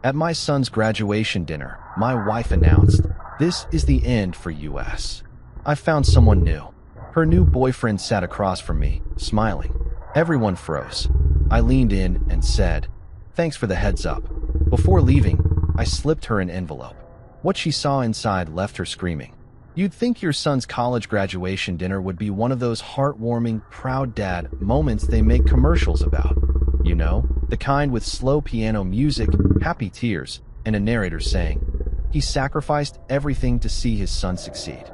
At my son's graduation dinner, my wife announced, "This is the end for US. I found someone new." Her new boyfriend sat across from me, smiling. Everyone froze. I leaned in and said, "Thanks for the heads up." Before leaving, I slipped her an envelope. What she saw inside left her screaming. You'd think your son's college graduation dinner would be one of those heartwarming, proud dad moments they make commercials about. You know, the kind with slow piano music, happy tears, and a narrator saying, he sacrificed everything to see his son succeed.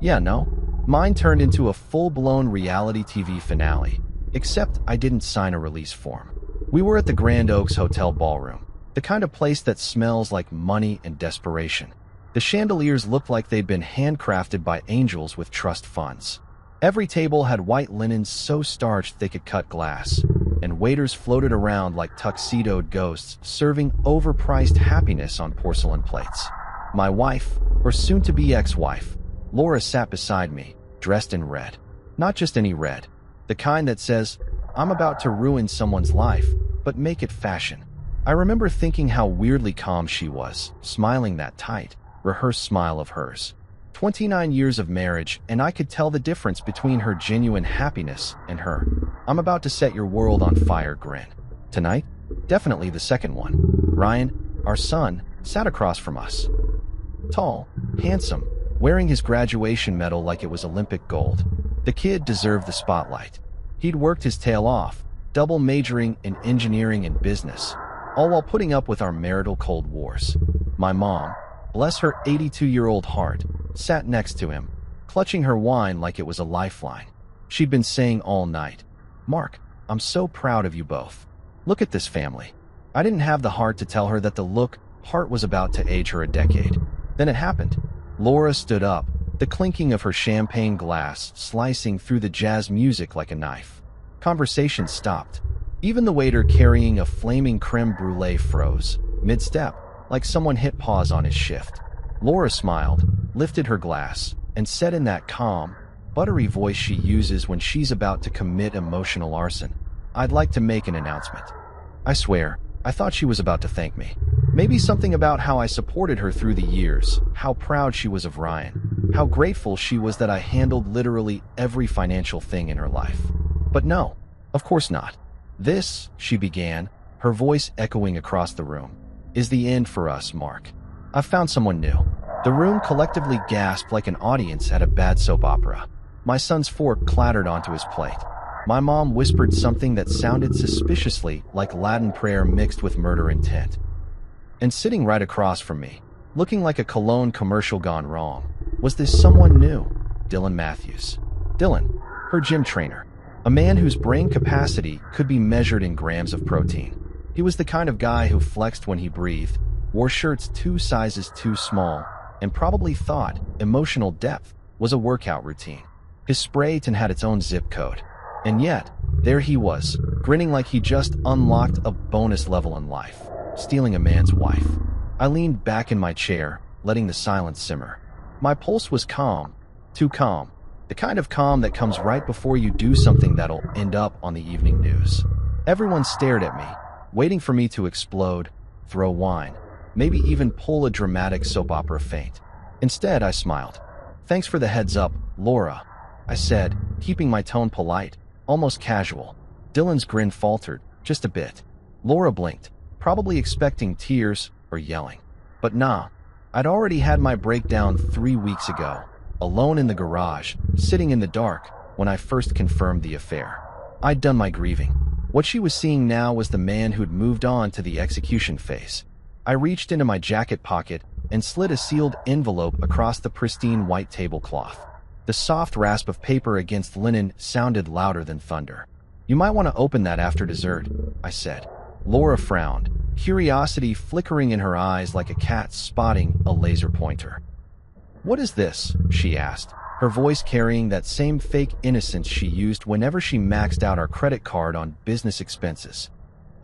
Yeah, no. Mine turned into a full-blown reality TV finale, except I didn't sign a release form. We were at the Grand Oaks Hotel ballroom, the kind of place that smells like money and desperation. The chandeliers looked like they'd been handcrafted by angels with trust funds. Every table had white linens so starched they could cut glass, and waiters floated around like tuxedoed ghosts serving overpriced happiness on porcelain plates. My wife, or soon-to-be ex-wife, Laura, sat beside me, dressed in red. Not just any red, the kind that says, "I'm about to ruin someone's life, but make it fashion." I remember thinking how weirdly calm she was, smiling that tight, rehearsed smile of hers. 29 years of marriage, and I could tell the difference between her genuine happiness and her "I'm about to set your world on fire" grin. Tonight, definitely the second one. Ryan, our son, sat across from us. Tall, handsome, wearing his graduation medal like it was Olympic gold. The kid deserved the spotlight. He'd worked his tail off, double majoring in engineering and business, all while putting up with our marital cold wars. My mom, bless her 82-year-old heart, sat next to him, clutching her wine like it was a lifeline. She'd been saying all night, "Mark, I'm so proud of you both. Look at this family." I didn't have the heart to tell her that the heart was about to age her a decade. Then it happened. Laura stood up, the clinking of her champagne glass slicing through the jazz music like a knife. Conversation stopped. Even the waiter carrying a flaming creme brulee froze, mid-step, like someone hit pause on his shift. Laura smiled, lifted her glass, and said in that calm, buttery voice she uses when she's about to commit emotional arson, "I'd like to make an announcement." I swear, I thought she was about to thank me. Maybe something about how I supported her through the years, how proud she was of Ryan, how grateful she was that I handled literally every financial thing in her life. But no, of course not. "This," she began, her voice echoing across the room, "is the end for us, Mark. I've found someone new." The room collectively gasped like an audience at a bad soap opera. My son's fork clattered onto his plate. My mom whispered something that sounded suspiciously like Latin prayer mixed with murder intent. And sitting right across from me, looking like a cologne commercial gone wrong, was this someone new, Dylan Matthews. Dylan, her gym trainer, a man whose brain capacity could be measured in grams of protein. He was the kind of guy who flexed when he breathed, wore shirts 2 sizes too small, and probably thought emotional depth was a workout routine. His spray tan had its own zip code. And yet, there he was, grinning like he just unlocked a bonus level in life, stealing a man's wife. I leaned back in my chair, letting the silence simmer. My pulse was calm, too calm, the kind of calm that comes right before you do something that'll end up on the evening news. Everyone stared at me, waiting for me to explode, throw wine, maybe even pull a dramatic soap opera feint. Instead, I smiled. "Thanks for the heads up, Laura," I said, keeping my tone polite, almost casual. Dylan's grin faltered, just a bit. Laura blinked, probably expecting tears or yelling. But nah, I'd already had my breakdown 3 weeks ago, alone in the garage, sitting in the dark, when I first confirmed the affair. I'd done my grieving. What she was seeing now was the man who'd moved on to the execution phase. I reached into my jacket pocket and slid a sealed envelope across the pristine white tablecloth. The soft rasp of paper against linen sounded louder than thunder. "You might want to open that after dessert," I said. Laura frowned, curiosity flickering in her eyes like a cat spotting a laser pointer. "What is this?" she asked, her voice carrying that same fake innocence she used whenever she maxed out our credit card on business expenses.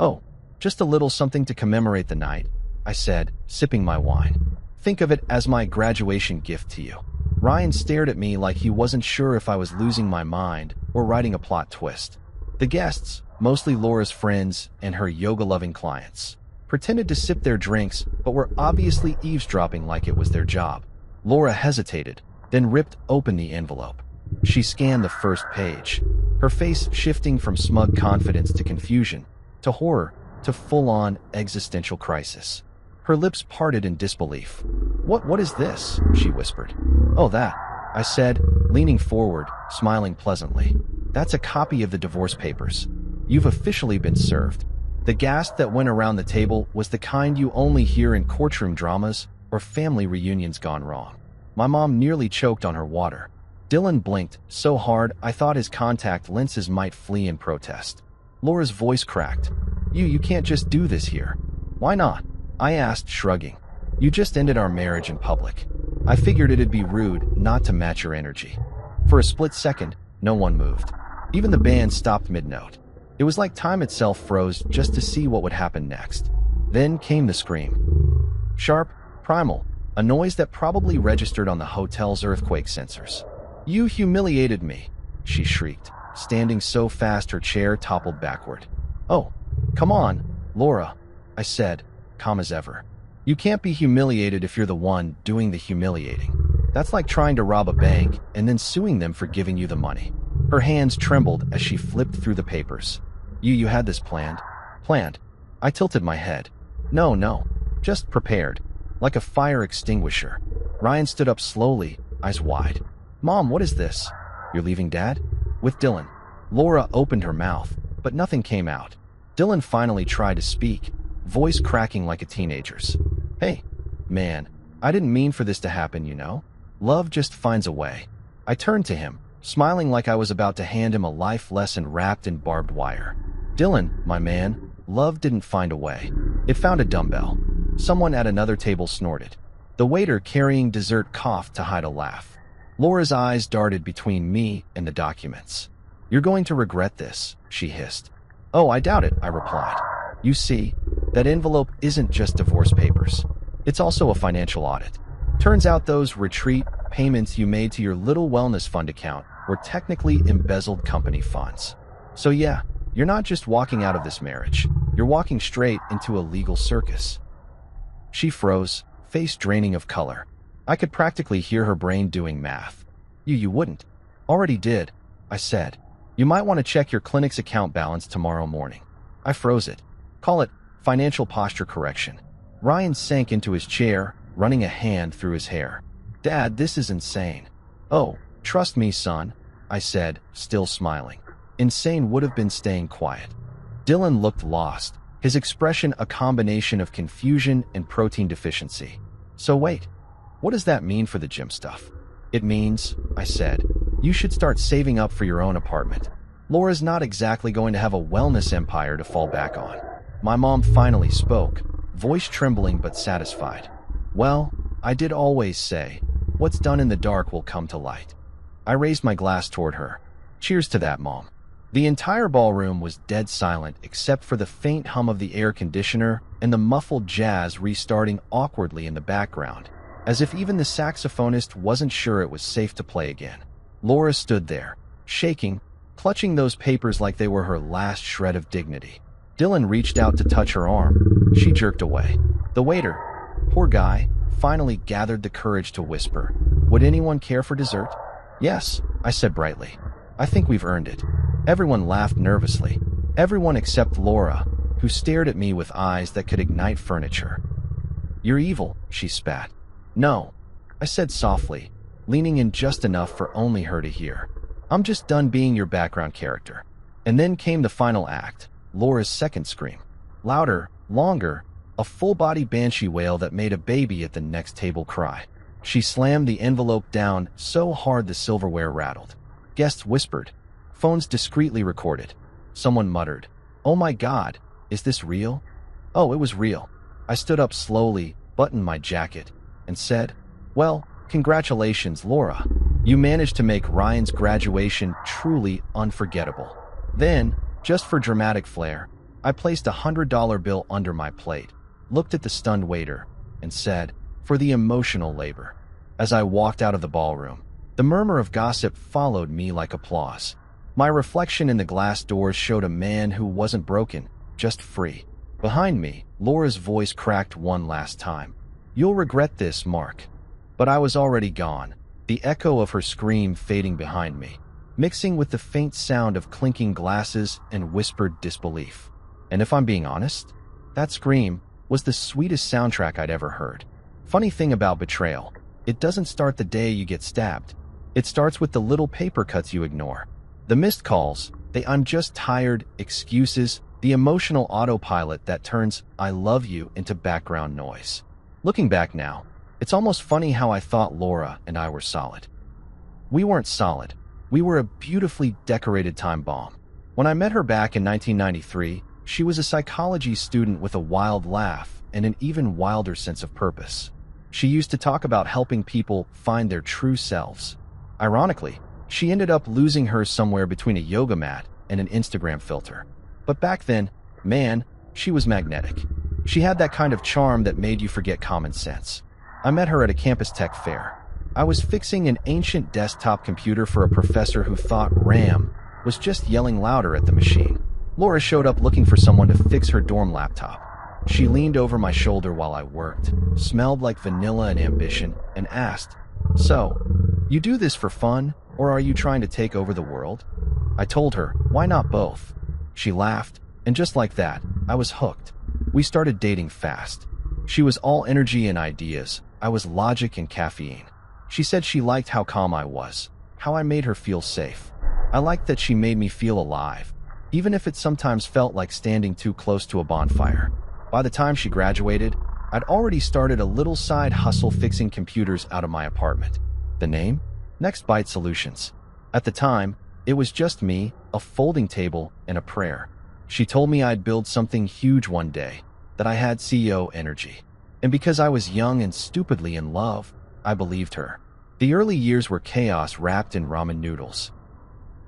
"Oh, just a little something to commemorate the night," I said, sipping my wine. "Think of it as my graduation gift to you." Ryan stared at me like he wasn't sure if I was losing my mind or writing a plot twist. The guests, mostly Laura's friends and her yoga-loving clients, pretended to sip their drinks, but were obviously eavesdropping like it was their job. Laura hesitated, then ripped open the envelope. She scanned the first page, her face shifting from smug confidence to confusion, to horror, to full-on existential crisis. Her lips parted in disbelief. What is this?" she whispered. "Oh, that," I said, leaning forward, smiling pleasantly. "That's a copy of the divorce papers. You've officially been served." The gasp that went around the table was the kind you only hear in courtroom dramas or family reunions gone wrong. My mom nearly choked on her water. Dylan blinked so hard I thought his contact lenses might flee in protest. Laura's voice cracked. You can't just do this here." "Why not?" I asked, shrugging. "You just ended our marriage in public. I figured it'd be rude not to match your energy." For a split second, no one moved. Even the band stopped mid-note. It was like time itself froze just to see what would happen next. Then came the scream. Sharp, primal, a noise that probably registered on the hotel's earthquake sensors. "You humiliated me," she shrieked, standing so fast her chair toppled backward. "Oh, come on, Laura," I said, calm as ever. "You can't be humiliated if you're the one doing the humiliating. That's like trying to rob a bank and then suing them for giving you the money." Her hands trembled as she flipped through the papers. You had this planned?" "Planned?" I tilted my head. No, just prepared. Like a fire extinguisher." Ryan stood up slowly, eyes wide. "Mom, what is this? You're leaving Dad?" "With Dylan." Laura opened her mouth, but nothing came out. Dylan finally tried to speak, voice cracking like a teenager's. "Hey, man, I didn't mean for this to happen, you know? Love just finds a way." I turned to him, smiling like I was about to hand him a life lesson wrapped in barbed wire. "Dylan, my man, love didn't find a way. It found a dumbbell." Someone at another table snorted. The waiter carrying dessert coughed to hide a laugh. Laura's eyes darted between me and the documents. "You're going to regret this," she hissed. "Oh, I doubt it," I replied. "You see, that envelope isn't just divorce papers. It's also a financial audit. Turns out those retreat payments you made to your little wellness fund account were technically embezzled company funds. So yeah, you're not just walking out of this marriage. You're walking straight into a legal circus." She froze, face draining of color. I could practically hear her brain doing math. You wouldn't." "Already did," I said. "You might want to check your clinic's account balance tomorrow morning." I froze it. Call it financial posture correction. Ryan sank into his chair, running a hand through his hair. "Dad, this is insane." "Oh, trust me, son," I said, still smiling. Insane would have been staying quiet. Dylan looked lost, his expression a combination of confusion and protein deficiency. "So wait, what does that mean for the gym stuff?" "It means," I said, "you should start saving up for your own apartment. Laura's not exactly going to have a wellness empire to fall back on." My mom finally spoke, voice trembling but satisfied. "Well, I did always say, what's done in the dark will come to light." I raised my glass toward her. "Cheers to that, Mom." The entire ballroom was dead silent except for the faint hum of the air conditioner and the muffled jazz restarting awkwardly in the background, as if even the saxophonist wasn't sure it was safe to play again. Laura stood there, shaking, clutching those papers like they were her last shred of dignity. Dylan reached out to touch her arm. She jerked away. The waiter, poor guy, finally gathered the courage to whisper, "Would anyone care for dessert?" "Yes," I said brightly. "I think we've earned it." Everyone laughed nervously. Everyone except Laura, who stared at me with eyes that could ignite furniture. "You're evil," she spat. "No," I said softly, leaning in just enough for only her to hear. "I'm just done being your background character." And then came the final act, Laura's second scream. Louder, longer, a full-body banshee wail that made a baby at the next table cry. She slammed the envelope down so hard the silverware rattled. Guests whispered. Phones discreetly recorded. Someone muttered, "Oh my God, is this real?" Oh, it was real. I stood up slowly, buttoned my jacket, and said, "Well, congratulations, Laura. You managed to make Ryan's graduation truly unforgettable." Then, just for dramatic flair, I placed a $100 bill under my plate, looked at the stunned waiter, and said, "For the emotional labor." As I walked out of the ballroom, the murmur of gossip followed me like applause. My reflection in the glass doors showed a man who wasn't broken, just free. Behind me, Laura's voice cracked one last time. "You'll regret this, Mark." But I was already gone, the echo of her scream fading behind me, mixing with the faint sound of clinking glasses and whispered disbelief. And if I'm being honest, that scream was the sweetest soundtrack I'd ever heard. Funny thing about betrayal, it doesn't start the day you get stabbed. It starts with the little paper cuts you ignore. The missed calls, the "I'm just tired" excuses, the emotional autopilot that turns "I love you" into background noise. Looking back now, it's almost funny how I thought Laura and I were solid. We weren't solid. We were a beautifully decorated time bomb. When I met her back in 1993, she was a psychology student with a wild laugh and an even wilder sense of purpose. She used to talk about helping people find their true selves. Ironically, she ended up losing hers somewhere between a yoga mat and an Instagram filter. But back then, man, she was magnetic. She had that kind of charm that made you forget common sense. I met her at a campus tech fair. I was fixing an ancient desktop computer for a professor who thought RAM was just yelling louder at the machine. Laura showed up looking for someone to fix her dorm laptop. She leaned over my shoulder while I worked, smelled like vanilla and ambition, and asked, "So, you do this for fun, or are you trying to take over the world?" I told her, "Why not both?" She laughed, and just like that, I was hooked. We started dating fast. She was all energy and ideas. I was logic and caffeine. She said she liked how calm I was, how I made her feel safe. I liked that she made me feel alive, even if it sometimes felt like standing too close to a bonfire. By the time she graduated, I'd already started a little side hustle fixing computers out of my apartment. The name? Next Byte Solutions. At the time, it was just me, a folding table, and a prayer. She told me I'd build something huge one day, that I had CEO energy. And because I was young and stupidly in love, I believed her. The early years were chaos wrapped in ramen noodles.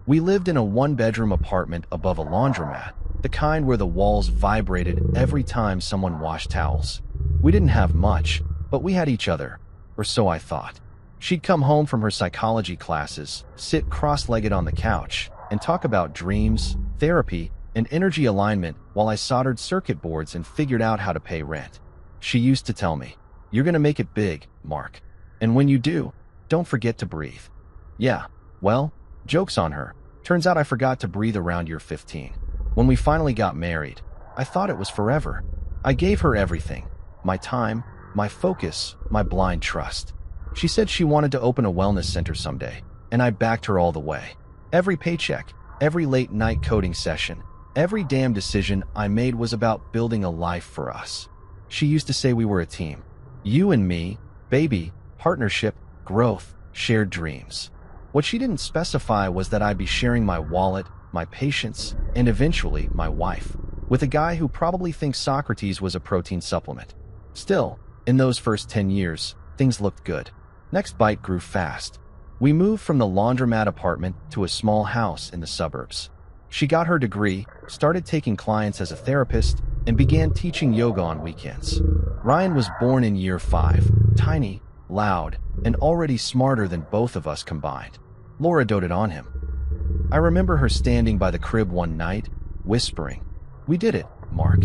We lived in a one-bedroom apartment above a laundromat, the kind where the walls vibrated every time someone washed towels. We didn't have much, but we had each other, or so I thought. She'd come home from her psychology classes, sit cross-legged on the couch, and talk about dreams, therapy, and energy alignment while I soldered circuit boards and figured out how to pay rent. She used to tell me, "You're gonna make it big, Mark. And when you do, don't forget to breathe." Yeah, well, joke's on her. Turns out I forgot to breathe around year 15. When we finally got married, I thought it was forever. I gave her everything. My time, my focus, my blind trust. She said she wanted to open a wellness center someday, and I backed her all the way. Every paycheck, every late-night coding session, every damn decision I made was about building a life for us. She used to say we were a team. You and me, baby, partnership, growth, shared dreams. What she didn't specify was that I'd be sharing my wallet, my patience, and eventually my wife, with a guy who probably thinks Socrates was a protein supplement. Still, in those first 10 years, things looked good. Next Byte grew fast. We moved from the laundromat apartment to a small house in the suburbs. She got her degree, started taking clients as a therapist, and began teaching yoga on weekends. Ryan was born in year 5, tiny, loud, and already smarter than both of us combined. Laura doted on him. I remember her standing by the crib one night, whispering, "We did it, Mark.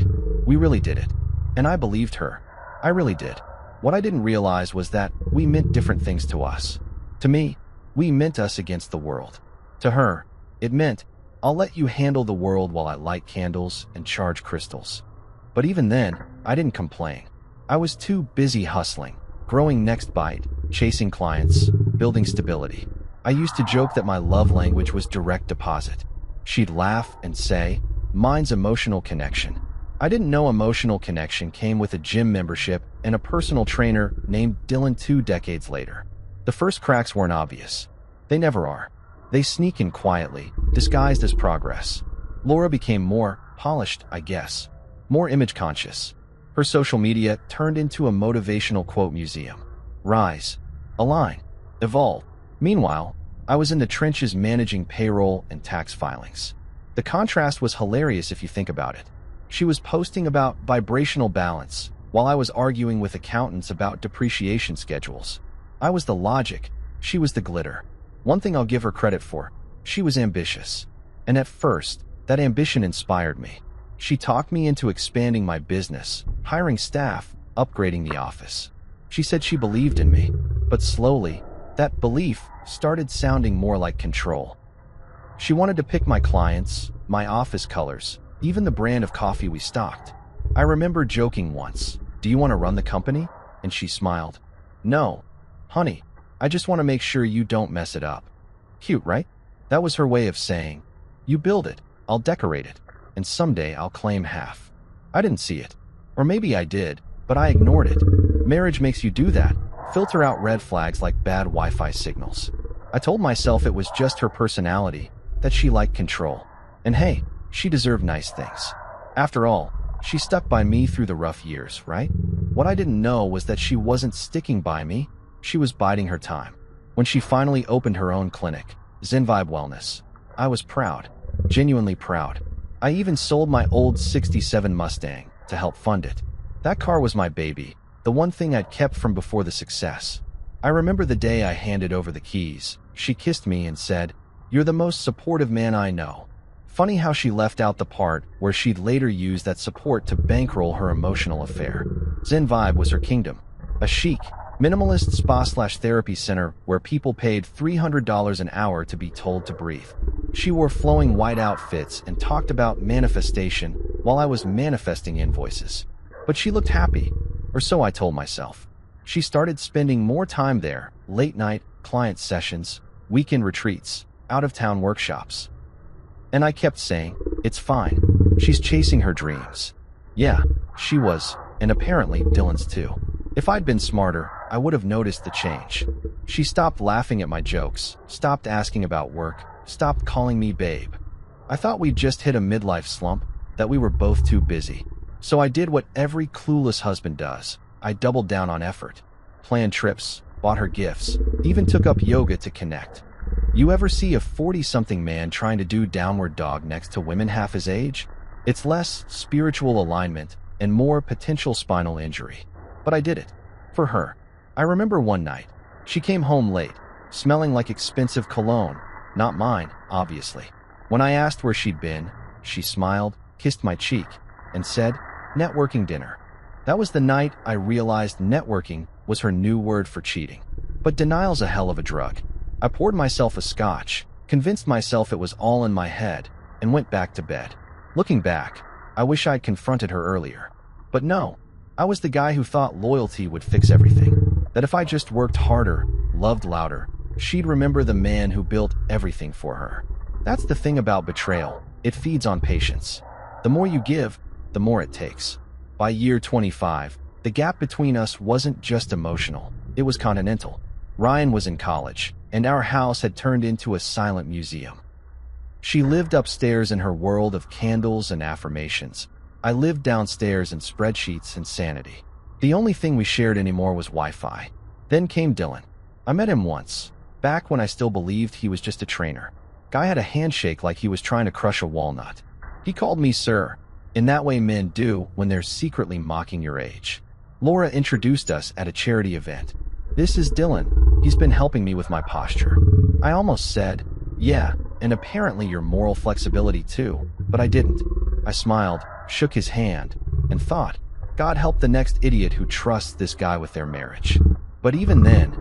We really did it." And I believed her. I really did. What I didn't realize was that we meant different things to us. To me, we meant us against the world. To her, it meant, "I'll let you handle the world while I light candles and charge crystals." But even then, I didn't complain. I was too busy hustling, growing Next Byte, chasing clients, building stability. I used to joke that my love language was direct deposit. She'd laugh and say, "Mine's emotional connection." I didn't know emotional connection came with a gym membership and a personal trainer named Dylan 2 decades later. The first cracks weren't obvious. They never are. They sneak in quietly, disguised as progress. Laura became more polished, I guess, more image conscious. Her social media turned into a motivational quote museum. Rise, align, evolve. Meanwhile, I was in the trenches managing payroll and tax filings. The contrast was hilarious if you think about it. She was posting about vibrational balance, while I was arguing with accountants about depreciation schedules. I was the logic, she was the glitter. One thing I'll give her credit for, she was ambitious. And at first, that ambition inspired me. She talked me into expanding my business, hiring staff, upgrading the office. She said she believed in me, but slowly, that belief started sounding more like control. She wanted to pick my clients, my office colors, even the brand of coffee we stocked. I remember joking once, "Do you want to run the company?" And she smiled. "No, honey, I just want to make sure you don't mess it up." Cute, right? That was her way of saying, "You build it, I'll decorate it, and someday I'll claim half." I didn't see it. Or maybe I did, but I ignored it. Marriage makes you do that, filter out red flags like bad Wi-Fi signals. I told myself it was just her personality, that she liked control. And hey, she deserved nice things. After all, she stuck by me through the rough years, right? What I didn't know was that she wasn't sticking by me, she was biding her time. When she finally opened her own clinic, Zen Vibe Wellness, I was proud, genuinely proud. I even sold my old '67 Mustang to help fund it. That car was my baby, the one thing I'd kept from before the success. I remember the day I handed over the keys. She kissed me and said, "You're the most supportive man I know." Funny how she left out the part where she'd later use that support to bankroll her emotional affair. Zen Vibe was her kingdom. A chic, minimalist spa/therapy center where people paid $300 an hour to be told to breathe. She wore flowing white outfits and talked about manifestation while I was manifesting invoices. But she looked happy, or so I told myself. She started spending more time there, late night, client sessions, weekend retreats, out-of-town workshops. And I kept saying, "It's fine. She's chasing her dreams." Yeah, she was, and apparently Dylan's too. If I'd been smarter, I would have noticed the change. She stopped laughing at my jokes, stopped asking about work, stopped calling me babe. I thought we'd just hit a midlife slump, that we were both too busy. So I did what every clueless husband does. I doubled down on effort, planned trips, bought her gifts, even took up yoga to connect. You ever see a 40-something man trying to do downward dog next to women half his age? It's less spiritual alignment and more potential spinal injury. But I did it. For her. I remember one night. She came home late, smelling like expensive cologne. Not mine, obviously. When I asked where she'd been, she smiled, kissed my cheek, and said, "Networking dinner." That was the night I realized networking was her new word for cheating. But denial's a hell of a drug. I poured myself a scotch, convinced myself it was all in my head, and went back to bed. Looking back, I wish I'd confronted her earlier. But no, I was the guy who thought loyalty would fix everything. That if I just worked harder, loved louder, she'd remember the man who built everything for her. That's the thing about betrayal. It feeds on patience. The more you give, the more it takes. By year 25, the gap between us wasn't just emotional, it was continental. Ryan was in college, and our house had turned into a silent museum. She lived upstairs in her world of candles and affirmations. I lived downstairs in spreadsheets and sanity. The only thing we shared anymore was Wi-Fi. Then came Dylan. I met him once, back when I still believed he was just a trainer. Guy had a handshake like he was trying to crush a walnut. He called me sir. In that way men do when they're secretly mocking your age. Laura introduced us at a charity event. "This is Dylan. He's been helping me with my posture." I almost said, "Yeah, and apparently your moral flexibility too," but I didn't. I smiled, shook his hand, and thought, God help the next idiot who trusts this guy with their marriage. But even then,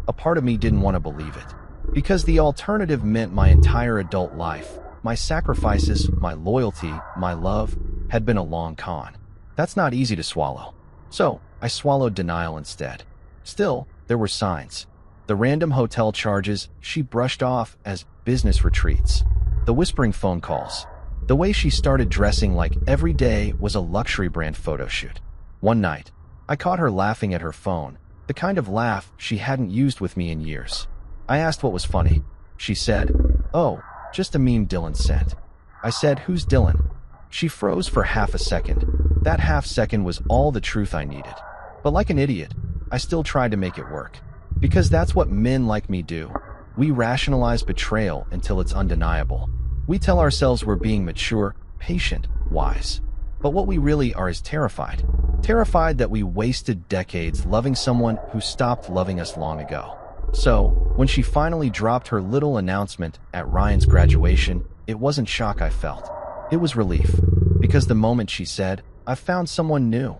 a part of me didn't want to believe it. Because the alternative meant my entire adult life, my sacrifices, my loyalty, my love, had been a long con. That's not easy to swallow. So, I swallowed denial instead. Still, there were signs. The random hotel charges she brushed off as business retreats. The whispering phone calls. The way she started dressing like every day was a luxury brand photo shoot. One night, I caught her laughing at her phone, the kind of laugh she hadn't used with me in years. I asked what was funny. She said, "Oh, just a meme Dylan sent." I said, "Who's Dylan?" She froze for half a second. That half second was all the truth I needed. But like an idiot, I still tried to make it work. Because that's what men like me do. We rationalize betrayal until it's undeniable. We tell ourselves we're being mature, patient, wise. But what we really are is terrified. Terrified that we wasted decades loving someone who stopped loving us long ago. So, when she finally dropped her little announcement at Ryan's graduation, it wasn't shock I felt. It was relief. Because the moment she said, "I found someone new,"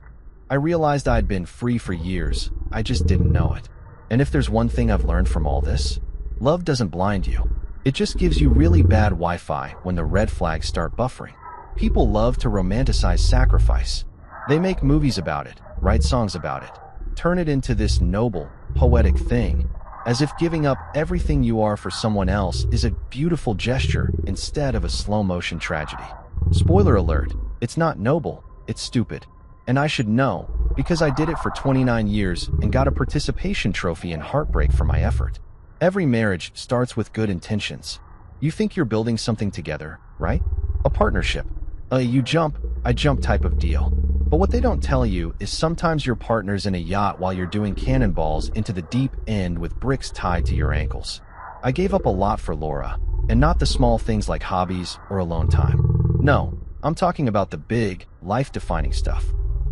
I realized I'd been free for years. I just didn't know it. And if there's one thing I've learned from all this, love doesn't blind you. It just gives you really bad Wi-Fi when the red flags start buffering. People love to romanticize sacrifice. They make movies about it, write songs about it, turn it into this noble, poetic thing, as if giving up everything you are for someone else is a beautiful gesture instead of a slow-motion tragedy. Spoiler alert, it's not noble, it's stupid. And I should know, because I did it for 29 years and got a participation trophy in heartbreak for my effort. Every marriage starts with good intentions. You think you're building something together, right? A partnership. You jump, I jump type of deal. But what they don't tell you is sometimes your partner's in a yacht while you're doing cannonballs into the deep end with bricks tied to your ankles. I gave up a lot for Laura, and not the small things like hobbies or alone time. No, I'm talking about the big, life-defining stuff.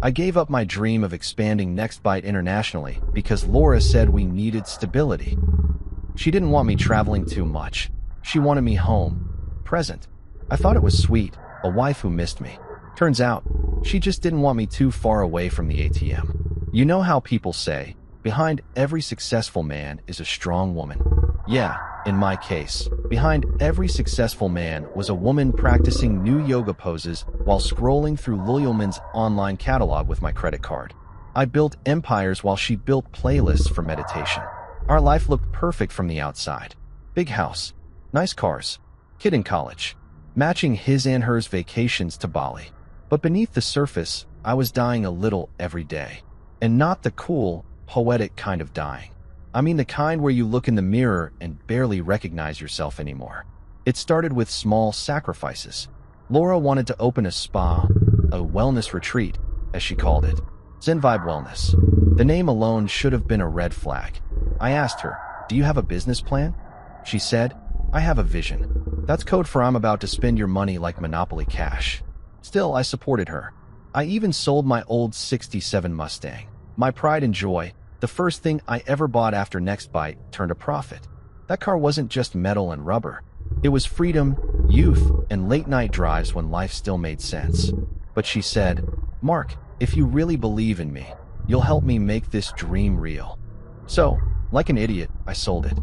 I gave up my dream of expanding NextBite internationally because Laura said we needed stability. She didn't want me traveling too much. She wanted me home, present. I thought it was sweet, a wife who missed me. Turns out, she just didn't want me too far away from the ATM. You know how people say, behind every successful man is a strong woman. Yeah, in my case, behind every successful man was a woman practicing new yoga poses while scrolling through Lululemon's online catalog with my credit card. I built empires while she built playlists for meditation. Our life looked perfect from the outside. Big house, nice cars, kid in college, matching his and hers vacations to Bali. But beneath the surface, I was dying a little every day. And not the cool, poetic kind of dying. I mean the kind where you look in the mirror and barely recognize yourself anymore. It started with small sacrifices. Laura wanted to open a spa, a wellness retreat, as she called it. Zen Vibe Wellness. The name alone should have been a red flag. I asked her, "Do you have a business plan?" She said, "I have a vision." That's code for I'm about to spend your money like Monopoly cash. Still, I supported her. I even sold my old '67 Mustang. My pride and joy, the first thing I ever bought after NextBite, turned a profit. That car wasn't just metal and rubber. It was freedom, youth, and late-night drives when life still made sense. But she said, "Mark, if you really believe in me, you'll help me make this dream real." So, like an idiot, I sold it.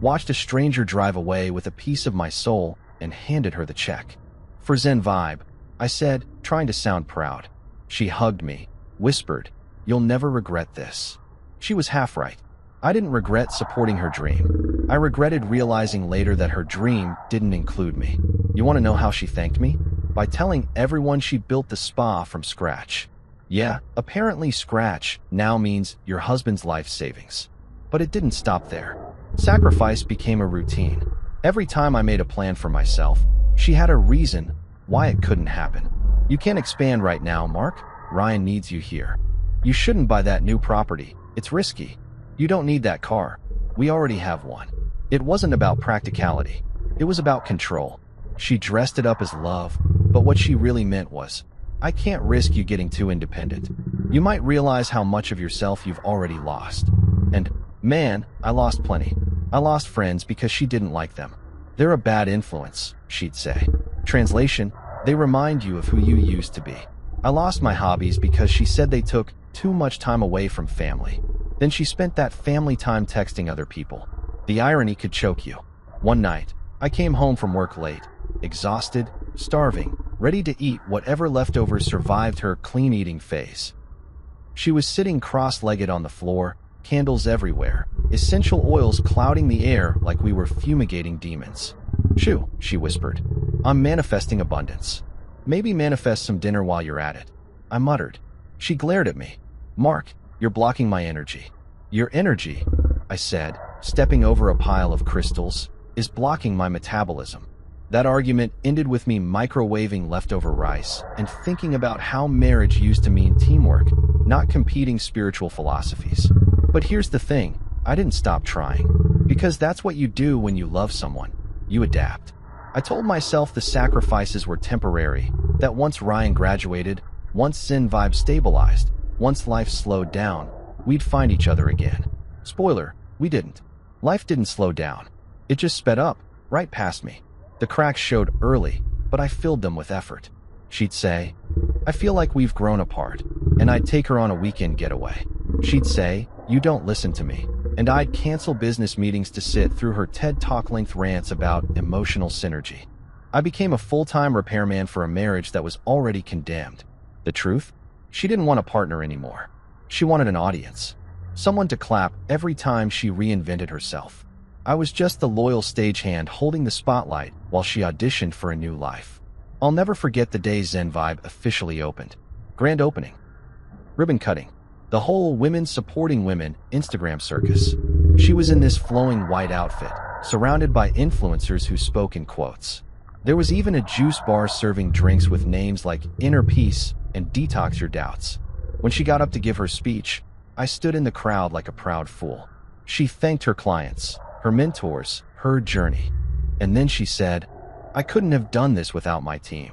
Watched a stranger drive away with a piece of my soul and handed her the check. For Zen Vibe, I said, trying to sound proud. She hugged me, whispered, "You'll never regret this." She was half right. I didn't regret supporting her dream. I regretted realizing later that her dream didn't include me. You want to know how she thanked me? By telling everyone she built the spa from scratch. Yeah, apparently scratch now means your husband's life savings. But it didn't stop there. Sacrifice became a routine. Every time I made a plan for myself, she had a reason why it couldn't happen. "You can't expand right now, Mark. Ryan needs you here. You shouldn't buy that new property. It's risky. You don't need that car. We already have one." It wasn't about practicality. It was about control. She dressed it up as love, but what she really meant was, "I can't risk you getting too independent. You might realize how much of yourself you've already lost." And, man, I lost plenty. I lost friends because she didn't like them. "They're a bad influence," she'd say. Translation, they remind you of who you used to be. I lost my hobbies because she said they took too much time away from family. Then she spent that family time texting other people. The irony could choke you. One night, I came home from work late, exhausted, starving, ready to eat whatever leftovers survived her clean-eating phase. She was sitting cross-legged on the floor, candles everywhere, essential oils clouding the air like we were fumigating demons. "Shoo," she whispered. "I'm manifesting abundance. Maybe manifest some dinner while you're at it." I muttered. She glared at me. "Mark, you're blocking my energy." "Your energy," I said, stepping over a pile of crystals, "is blocking my metabolism." That argument ended with me microwaving leftover rice and thinking about how marriage used to mean teamwork, not competing spiritual philosophies. But here's the thing, I didn't stop trying. Because that's what you do when you love someone. You adapt. I told myself the sacrifices were temporary, that once Ryan graduated, once Zen Vibe stabilized, once life slowed down, we'd find each other again. Spoiler, we didn't. Life didn't slow down. It just sped up, right past me. The cracks showed early, but I filled them with effort. She'd say, "I feel like we've grown apart," and I'd take her on a weekend getaway. She'd say, "You don't listen to me," and I'd cancel business meetings to sit through her TED Talk-length rants about emotional synergy. I became a full-time repairman for a marriage that was already condemned. The truth? She didn't want a partner anymore. She wanted an audience. Someone to clap every time she reinvented herself. I was just the loyal stagehand holding the spotlight while she auditioned for a new life. I'll never forget the day Zen Vibe officially opened. Grand opening. Ribbon cutting. The whole women supporting women Instagram circus. She was in this flowing white outfit, surrounded by influencers who spoke in quotes. There was even a juice bar serving drinks with names like Inner Peace and Detox Your Doubts. When she got up to give her speech, I stood in the crowd like a proud fool. She thanked her clients, her mentors, her journey. And then she said, "I couldn't have done this without my team."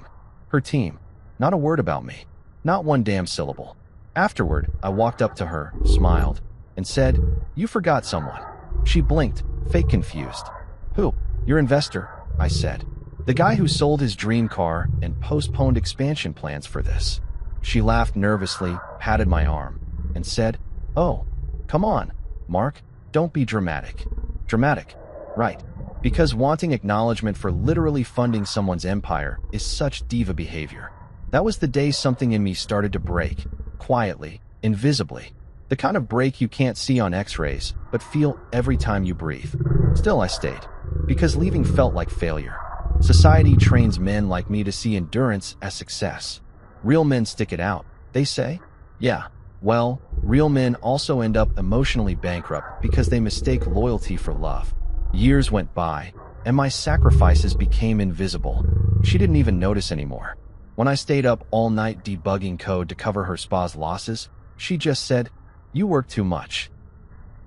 Her team. Not a word about me. Not one damn syllable. Afterward, I walked up to her, smiled, and said, "You forgot someone." She blinked, fake confused. "Who?" "Your investor," I said. "The guy who sold his dream car and postponed expansion plans for this." She laughed nervously, patted my arm, and said, "Oh, come on, Mark, don't be dramatic." Dramatic, right. Because wanting acknowledgement for literally funding someone's empire is such diva behavior. That was the day something in me started to break, quietly, invisibly. The kind of break you can't see on x-rays, but feel every time you breathe. Still, I stayed, because leaving felt like failure. Society trains men like me to see endurance as success. Real men stick it out, they say. Yeah, well, real men also end up emotionally bankrupt because they mistake loyalty for love. Years went by, and my sacrifices became invisible. She didn't even notice anymore. When I stayed up all night debugging code to cover her spa's losses, she just said, "You work too much."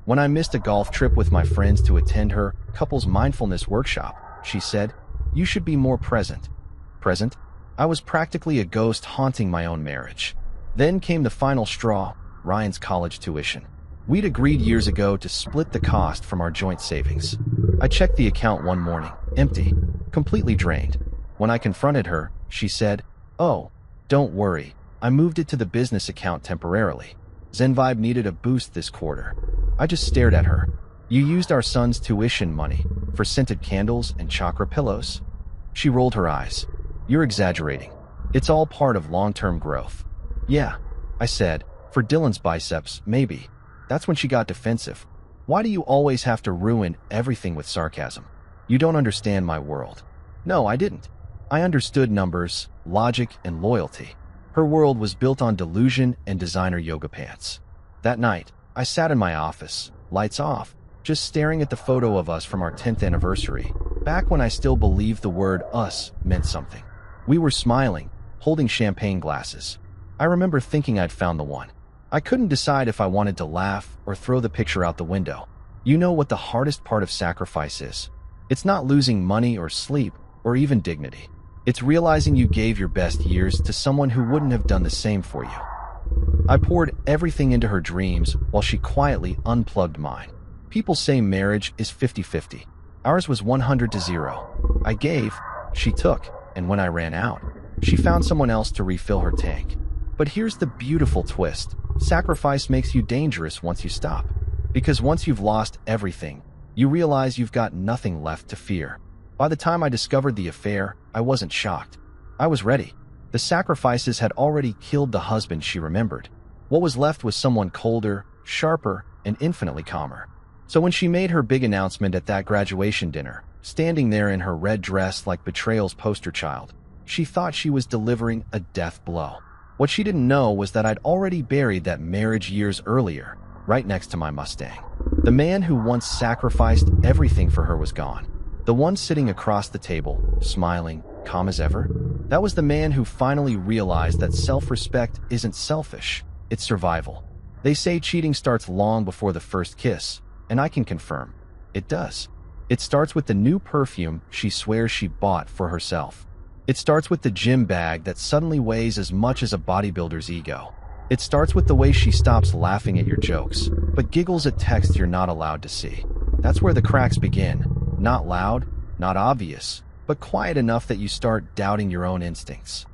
When I missed a golf trip with my friends to attend her couples mindfulness workshop, she said, "You should be more present." Present? I was practically a ghost haunting my own marriage. Then came the final straw, Ryan's college tuition. We'd agreed years ago to split the cost from our joint savings. I checked the account one morning, empty, completely drained. When I confronted her, she said, "Oh, don't worry, I moved it to the business account temporarily. Zen Vibe needed a boost this quarter." I just stared at her. "You used our son's tuition money for scented candles and chakra pillows?" She rolled her eyes. "You're exaggerating. It's all part of long-term growth." "Yeah," I said, "for Dylan's biceps, maybe." That's when she got defensive. "Why do you always have to ruin everything with sarcasm? You don't understand my world." No, I didn't. I understood numbers, logic, and loyalty. Her world was built on delusion and designer yoga pants. That night, I sat in my office, lights off, just staring at the photo of us from our 10th anniversary, back when I still believed the word us meant something. We were smiling, holding champagne glasses. I remember thinking I'd found the one. I couldn't decide if I wanted to laugh or throw the picture out the window. You know what the hardest part of sacrifice is? It's not losing money or sleep or even dignity. It's realizing you gave your best years to someone who wouldn't have done the same for you. I poured everything into her dreams while she quietly unplugged mine. People say marriage is 50-50. Ours was 100-0. I gave, she took, and when I ran out, she found someone else to refill her tank. But here's the beautiful twist. Sacrifice makes you dangerous once you stop. Because once you've lost everything, you realize you've got nothing left to fear. By the time I discovered the affair, I wasn't shocked. I was ready. The sacrifices had already killed the husband she remembered. What was left was someone colder, sharper, and infinitely calmer. So when she made her big announcement at that graduation dinner, standing there in her red dress like betrayal's poster child, she thought she was delivering a death blow. What she didn't know was that I'd already buried that marriage years earlier, right next to my Mustang. The man who once sacrificed everything for her was gone. The one sitting across the table, smiling, calm as ever, that was the man who finally realized that self-respect isn't selfish, it's survival. They say cheating starts long before the first kiss, and I can confirm, it does. It starts with the new perfume she swears she bought for herself. It starts with the gym bag that suddenly weighs as much as a bodybuilder's ego. It starts with the way she stops laughing at your jokes, but giggles at texts you're not allowed to see. That's where the cracks begin. Not loud, not obvious, but quiet enough that you start doubting your own instincts.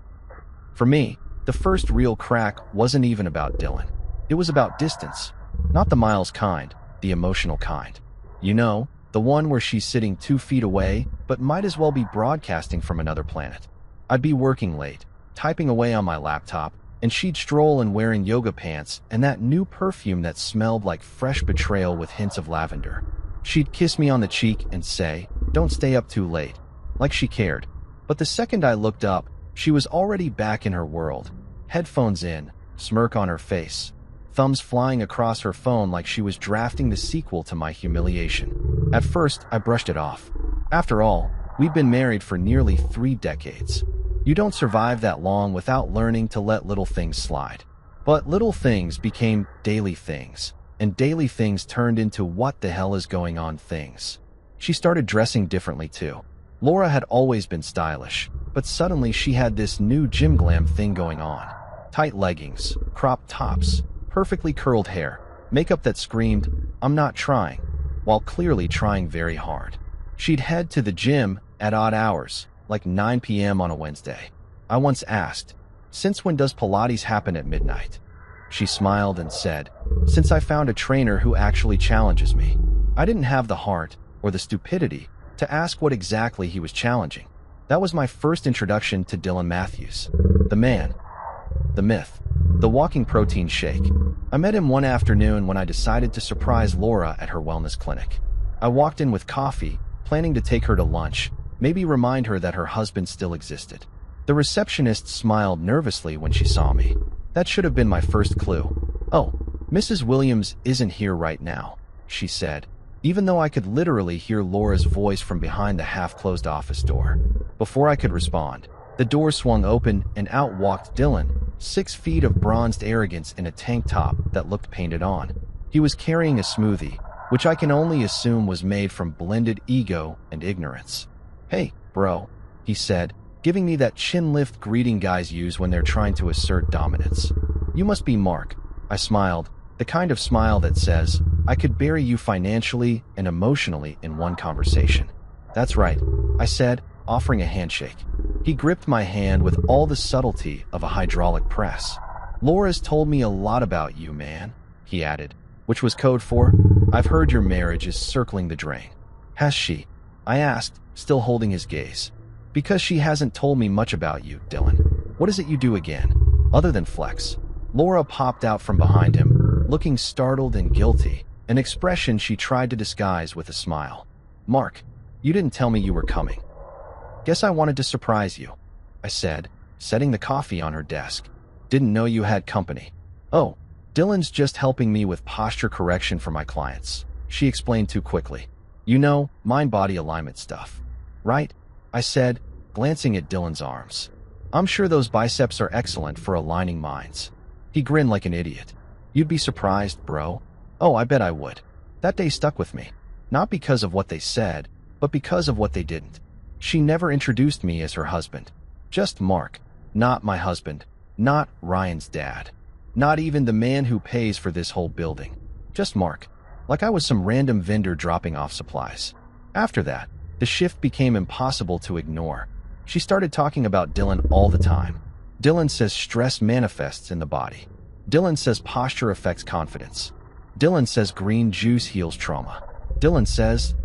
For me, the first real crack wasn't even about Dylan. It was about distance. Not the miles kind, the emotional kind. You know, the one where she's sitting 2 feet away, but might as well be broadcasting from another planet. I'd be working late, typing away on my laptop, and she'd stroll in wearing yoga pants and that new perfume that smelled like fresh betrayal with hints of lavender. She'd kiss me on the cheek and say, "Don't stay up too late," like she cared. But the second I looked up, she was already back in her world, headphones in, smirk on her face, thumbs flying across her phone like she was drafting the sequel to my humiliation. At first, I brushed it off. After all, we'd been married for nearly 3 decades. You don't survive that long without learning to let little things slide. But little things became daily things, and daily things turned into what the hell is going on things. She started dressing differently too. Laura had always been stylish, but suddenly she had this new gym glam thing going on. Tight leggings, cropped tops, perfectly curled hair, makeup that screamed, "I'm not trying," while clearly trying very hard. She'd head to the gym at odd hours, like 9 p.m. on a Wednesday. I once asked, "Since when does Pilates happen at midnight?" She smiled and said, "Since I found a trainer who actually challenges me." I didn't have the heart, or the stupidity, to ask what exactly he was challenging. That was my first introduction to Dylan Matthews. The man. The myth. The walking protein shake. I met him one afternoon when I decided to surprise Laura at her wellness clinic. I walked in with coffee, planning to take her to lunch, maybe remind her that her husband still existed. The receptionist smiled nervously when she saw me. That should have been my first clue. "Oh, Mrs. Williams isn't here right now," she said, even though I could literally hear Laura's voice from behind the half-closed office door. Before I could respond, the door swung open and out walked Dylan, 6 feet of bronzed arrogance in a tank top that looked painted on. He was carrying a smoothie, which I can only assume was made from blended ego and ignorance. "Hey, bro," he said, giving me that chin lift greeting guys use when they're trying to assert dominance. "You must be Mark." I smiled, the kind of smile that says, "I could bury you financially and emotionally in one conversation." "That's right," I said, offering a handshake. He gripped my hand with all the subtlety of a hydraulic press. "Laura's told me a lot about you, man," he added, which was code for, "I've heard your marriage is circling the drain." "Has she?" I asked, still holding his gaze. "Because she hasn't told me much about you, Dylan. What is it you do again, other than flex?" Laura popped out from behind him, looking startled and guilty, an expression she tried to disguise with a smile. "Mark, you didn't tell me you were coming." "Guess I wanted to surprise you," I said, setting the coffee on her desk. "Didn't know you had company." "Oh, Dylan's just helping me with posture correction for my clients," she explained too quickly. "You know, mind-body alignment stuff. Right?" I said, glancing at Dylan's arms. "I'm sure those biceps are excellent for aligning minds." He grinned like an idiot. "You'd be surprised, bro." Oh, I bet I would. That day stuck with me. Not because of what they said, but because of what they didn't. She never introduced me as her husband. Just Mark. Not my husband. Not Ryan's dad. Not even the man who pays for this whole building. Just Mark. Like I was some random vendor dropping off supplies. After that, the shift became impossible to ignore. She started talking about Dylan all the time. Dylan says stress manifests in the body. Dylan says posture affects confidence. Dylan says green juice heals trauma. Dylan says.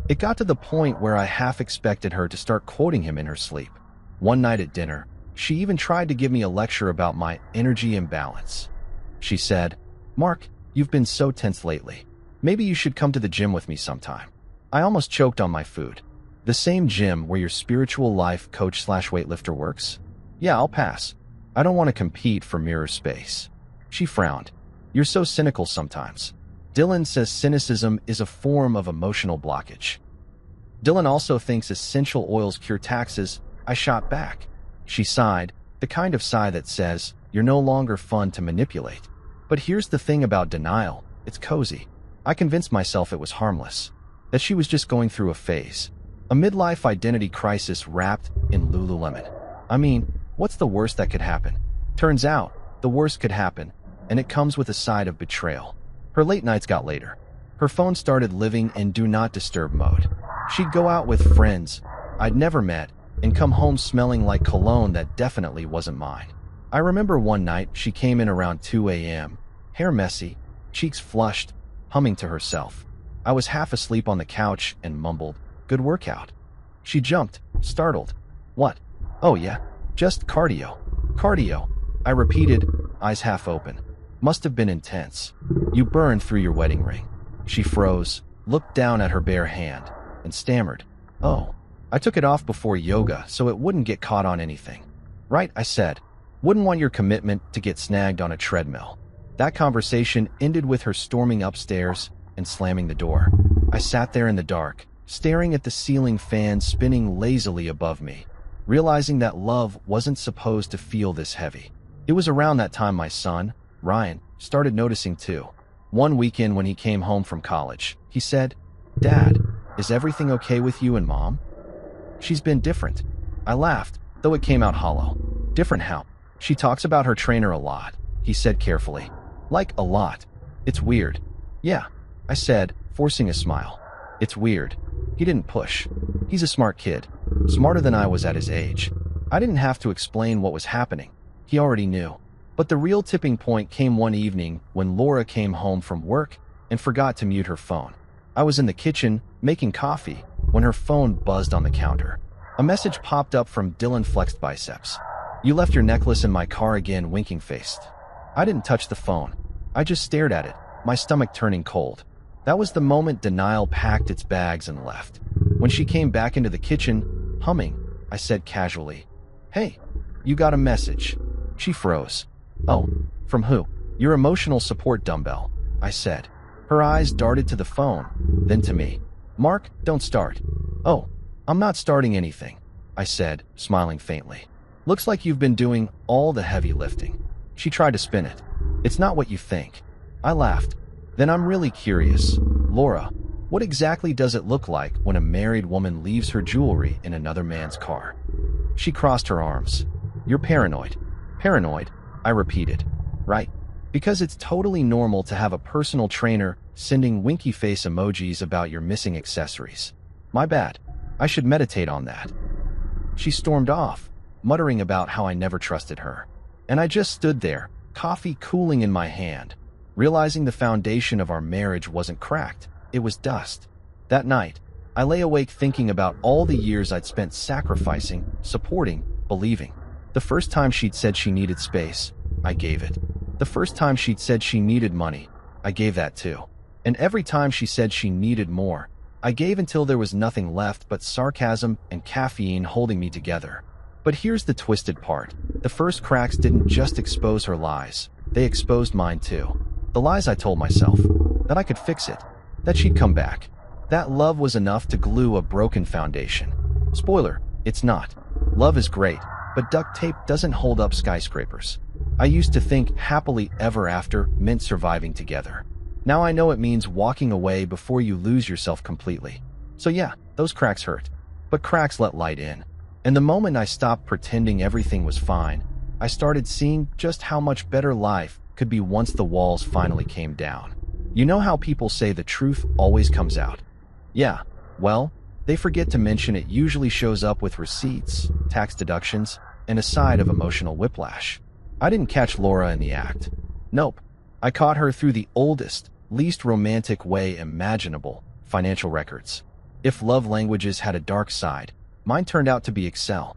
It got to the point where I half expected her to start quoting him in her sleep. One night at dinner, she even tried to give me a lecture about my energy imbalance. She said, "Mark, you've been so tense lately. Maybe you should come to the gym with me sometime." I almost choked on my food. "The same gym where your spiritual life coach/weightlifter works?" "Yeah, I'll pass. I don't want to compete for mirror space." She frowned. "You're so cynical sometimes." Dylan says cynicism is a form of emotional blockage. Dylan also thinks essential oils cure taxes. I shot back. She sighed, the kind of sigh that says, "You're no longer fun to manipulate." But here's the thing about denial. It's cozy. I convinced myself it was harmless. That she was just going through a phase. A midlife identity crisis wrapped in Lululemon. I mean, what's the worst that could happen? Turns out, the worst could happen, and it comes with a side of betrayal. Her late nights got later. Her phone started living in do not disturb mode. She'd go out with friends I'd never met, and come home smelling like cologne that definitely wasn't mine. I remember one night she came in around 2 a.m., hair messy, cheeks flushed, humming to herself. I was half asleep on the couch and mumbled, "Good workout." She jumped, startled. "What?" "Oh yeah, just cardio." "Cardio," I repeated, eyes half open. "Must have been intense. You burned through your wedding ring." She froze, looked down at her bare hand, and stammered, "Oh, I took it off before yoga so it wouldn't get caught on anything." "Right," I said. "Wouldn't want your commitment to get snagged on a treadmill." That conversation ended with her storming upstairs and slamming the door. I sat there in the dark, staring at the ceiling fan spinning lazily above me, realizing that love wasn't supposed to feel this heavy. It was around that time my son, Ryan, started noticing too. One weekend when he came home from college, he said, "Dad, is everything okay with you and Mom? She's been different." I laughed, though it came out hollow. "Different how?" "She talks about her trainer a lot," he said carefully. "Like a lot. It's weird." "Yeah," I said, forcing a smile. "It's weird." He didn't push. He's a smart kid, smarter than I was at his age. I didn't have to explain what was happening. He already knew. But the real tipping point came one evening when Laura came home from work and forgot to mute her phone. I was in the kitchen, making coffee, when her phone buzzed on the counter. A message popped up from Dylan Flexed Biceps. "You left your necklace in my car again," winking-faced. I didn't touch the phone. I just stared at it, my stomach turning cold. That was the moment denial packed its bags and left. When she came back into the kitchen, humming, I said casually, "Hey, you got a message." She froze. "Oh, from who?" "Your emotional support dumbbell," I said. Her eyes darted to the phone, then to me. "Mark, don't start." "Oh, I'm not starting anything," I said, smiling faintly. "Looks like you've been doing all the heavy lifting." She tried to spin it. "It's not what you think." I laughed. "Then I'm really curious. Laura, what exactly does it look like when a married woman leaves her jewelry in another man's car?" She crossed her arms. "You're paranoid." "Paranoid?" I repeated. "Right. Because it's totally normal to have a personal trainer sending winky face emojis about your missing accessories. My bad. I should meditate on that." She stormed off, muttering about how I never trusted her. And I just stood there, coffee cooling in my hand, realizing the foundation of our marriage wasn't cracked, it was dust. That night, I lay awake thinking about all the years I'd spent sacrificing, supporting, believing. The first time she'd said she needed space, I gave it. The first time she'd said she needed money, I gave that too. And every time she said she needed more, I gave until there was nothing left but sarcasm and caffeine holding me together. But here's the twisted part. The first cracks didn't just expose her lies, they exposed mine too. The lies I told myself, that I could fix it, that she'd come back. That love was enough to glue a broken foundation. Spoiler, it's not. Love is great, but duct tape doesn't hold up skyscrapers. I used to think happily ever after meant surviving together. Now I know it means walking away before you lose yourself completely. So yeah, those cracks hurt. But cracks let light in. And the moment I stopped pretending everything was fine, I started seeing just how much better life could be once the walls finally came down. You know how people say the truth always comes out? Yeah, well, they forget to mention it usually shows up with receipts, tax deductions, and a side of emotional whiplash. I didn't catch Laura in the act. Nope. I caught her through the oldest, least romantic way imaginable, financial records. If love languages had a dark side, mine turned out to be Excel.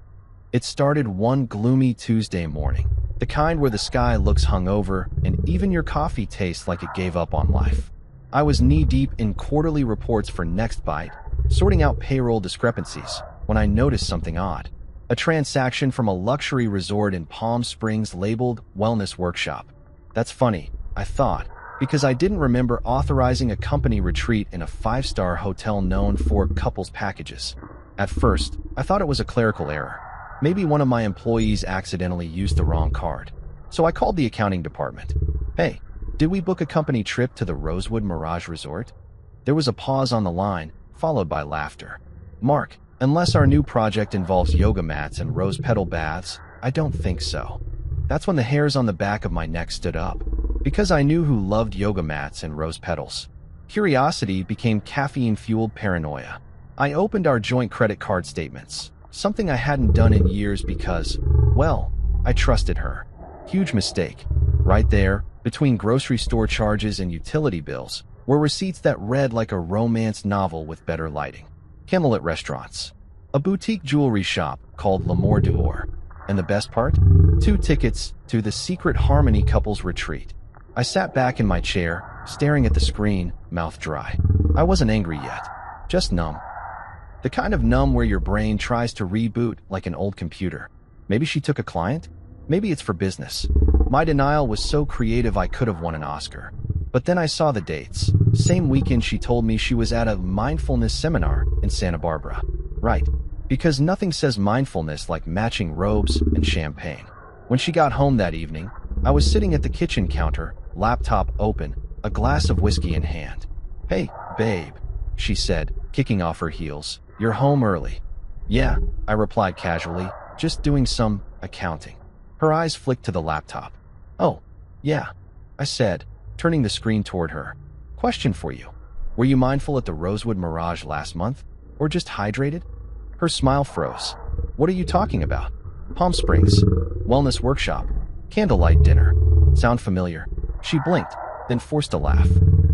It started one gloomy Tuesday morning, the kind where the sky looks hungover and even your coffee tastes like it gave up on life. I was knee-deep in quarterly reports for NextBite, sorting out payroll discrepancies, when I noticed something odd. A transaction from a luxury resort in Palm Springs labeled Wellness Workshop. That's funny, I thought, because I didn't remember authorizing a company retreat in a 5-star hotel known for couples packages. At first, I thought it was a clerical error. Maybe one of my employees accidentally used the wrong card. So I called the accounting department. "Hey, did we book a company trip to the Rosewood Mirage Resort?" There was a pause on the line, followed by laughter. "Mark, unless our new project involves yoga mats and rose petal baths, I don't think so." That's when the hairs on the back of my neck stood up, because I knew who loved yoga mats and rose petals. Curiosity became caffeine-fueled paranoia. I opened our joint credit card statements, something I hadn't done in years because, well, I trusted her. Huge mistake. Right there, between grocery store charges and utility bills, were receipts that read like a romance novel with better lighting. Candlelit restaurants. A boutique jewelry shop called L'Amour d'Or. And the best part? 2 tickets to the Secret Harmony couples retreat. I sat back in my chair, staring at the screen, mouth dry. I wasn't angry yet, just numb. The kind of numb where your brain tries to reboot like an old computer. Maybe she took a client? Maybe it's for business. My denial was so creative I could have won an Oscar. But then I saw the dates. Same weekend she told me she was at a mindfulness seminar in Santa Barbara. Right, because nothing says mindfulness like matching robes and champagne. When she got home that evening, I was sitting at the kitchen counter, laptop open, a glass of whiskey in hand. "Hey, babe," she said, kicking off her heels. "You're home early." "Yeah," I replied casually, "just doing some accounting." Her eyes flicked to the laptop. "Oh, yeah," I said, turning the screen toward her. "Question for you. Were you mindful at the Rosewood Mirage last month? Or just hydrated?" Her smile froze. "What are you talking about?" "Palm Springs. Wellness workshop. Candlelight dinner. Sound familiar?" She blinked, then forced a laugh.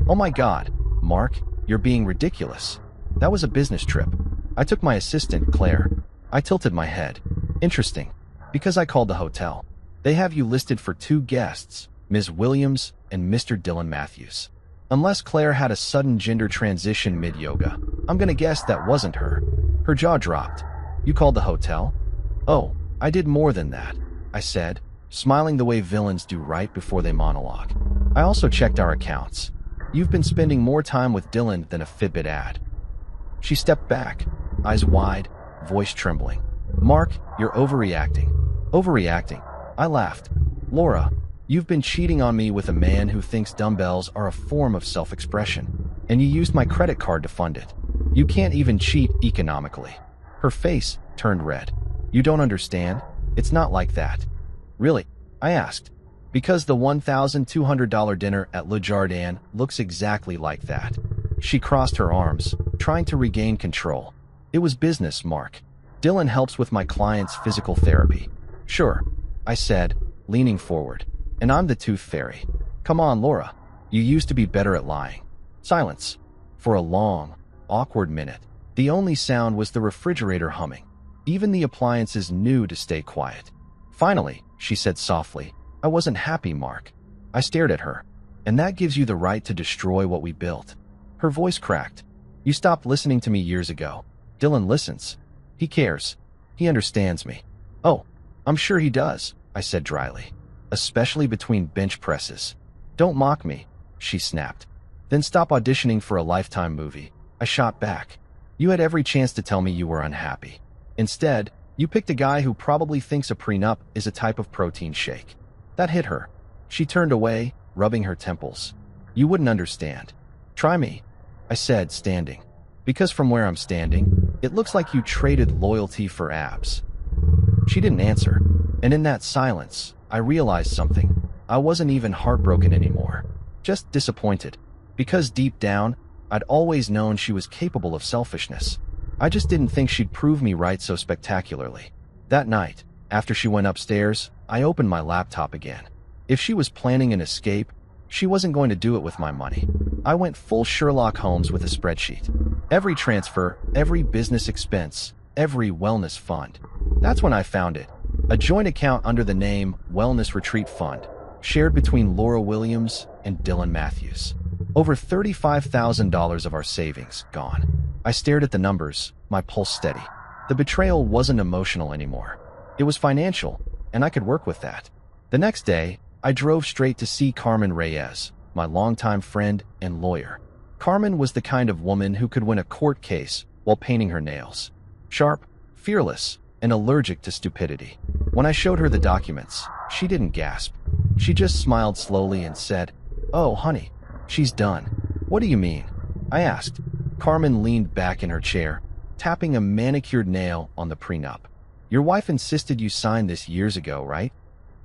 "Oh my God, Mark, you're being ridiculous. That was a business trip. I took my assistant, Claire." I tilted my head. "Interesting. Because I called the hotel. They have you listed for 2 guests, Ms. Williams and Mr. Dylan Matthews. Unless Claire had a sudden gender transition mid-yoga, I'm gonna guess that wasn't her." Her jaw dropped. "You called the hotel?" "Oh, I did more than that," I said, smiling the way villains do right before they monologue. "I also checked our accounts. You've been spending more time with Dylan than a Fitbit ad." She stepped back, eyes wide, voice trembling. "Mark, you're overreacting." "Overreacting?" I laughed. "Laura, you've been cheating on me with a man who thinks dumbbells are a form of self-expression, and you used my credit card to fund it. You can't even cheat economically." Her face turned red. "You don't understand? It's not like that." "Really?" I asked. "Because the $1,200 dinner at Le Jardin looks exactly like that." She crossed her arms, trying to regain control. "It was business, Mark. Dylan helps with my client's physical therapy." "Sure," I said, leaning forward. "And I'm the tooth fairy." "Come on, Laura. You used to be better at lying." Silence. For a long, awkward minute. The only sound was the refrigerator humming. Even the appliances knew to stay quiet. Finally, she said softly, "I wasn't happy, Mark." I stared at her. "And that gives you the right to destroy what we built." Her voice cracked. "You stopped listening to me years ago. Dylan listens. He cares. He understands me." "Oh, I'm sure he does," I said dryly. "Especially between bench presses." "Don't mock me," she snapped. "Then stop auditioning for a Lifetime movie." I shot back. "You had every chance to tell me you were unhappy. Instead, you picked a guy who probably thinks a prenup is a type of protein shake." That hit her. She turned away, rubbing her temples. "You wouldn't understand." "Try me," I said, standing. "Because from where I'm standing, it looks like you traded loyalty for abs." She didn't answer, and in that silence, I realized something. I wasn't even heartbroken anymore, just disappointed. Because deep down, I'd always known she was capable of selfishness. I just didn't think she'd prove me right so spectacularly. That night, after she went upstairs, I opened my laptop again. If she was planning an escape, she wasn't going to do it with my money. I went full Sherlock Holmes with a spreadsheet. Every transfer, every business expense, every wellness fund. That's when I found it. A joint account under the name Wellness Retreat Fund, shared between Laura Williams and Dylan Matthews. Over $35,000 of our savings gone. I stared at the numbers, my pulse steady. The betrayal wasn't emotional anymore. It was financial, and I could work with that. The next day, I drove straight to see Carmen Reyes, my longtime friend and lawyer. Carmen was the kind of woman who could win a court case while painting her nails. Sharp, fearless, and allergic to stupidity. When I showed her the documents, she didn't gasp. She just smiled slowly and said, "Oh, honey, she's done." "What do you mean?" I asked. Carmen leaned back in her chair, tapping a manicured nail on the prenup. "Your wife insisted you sign this years ago, right?"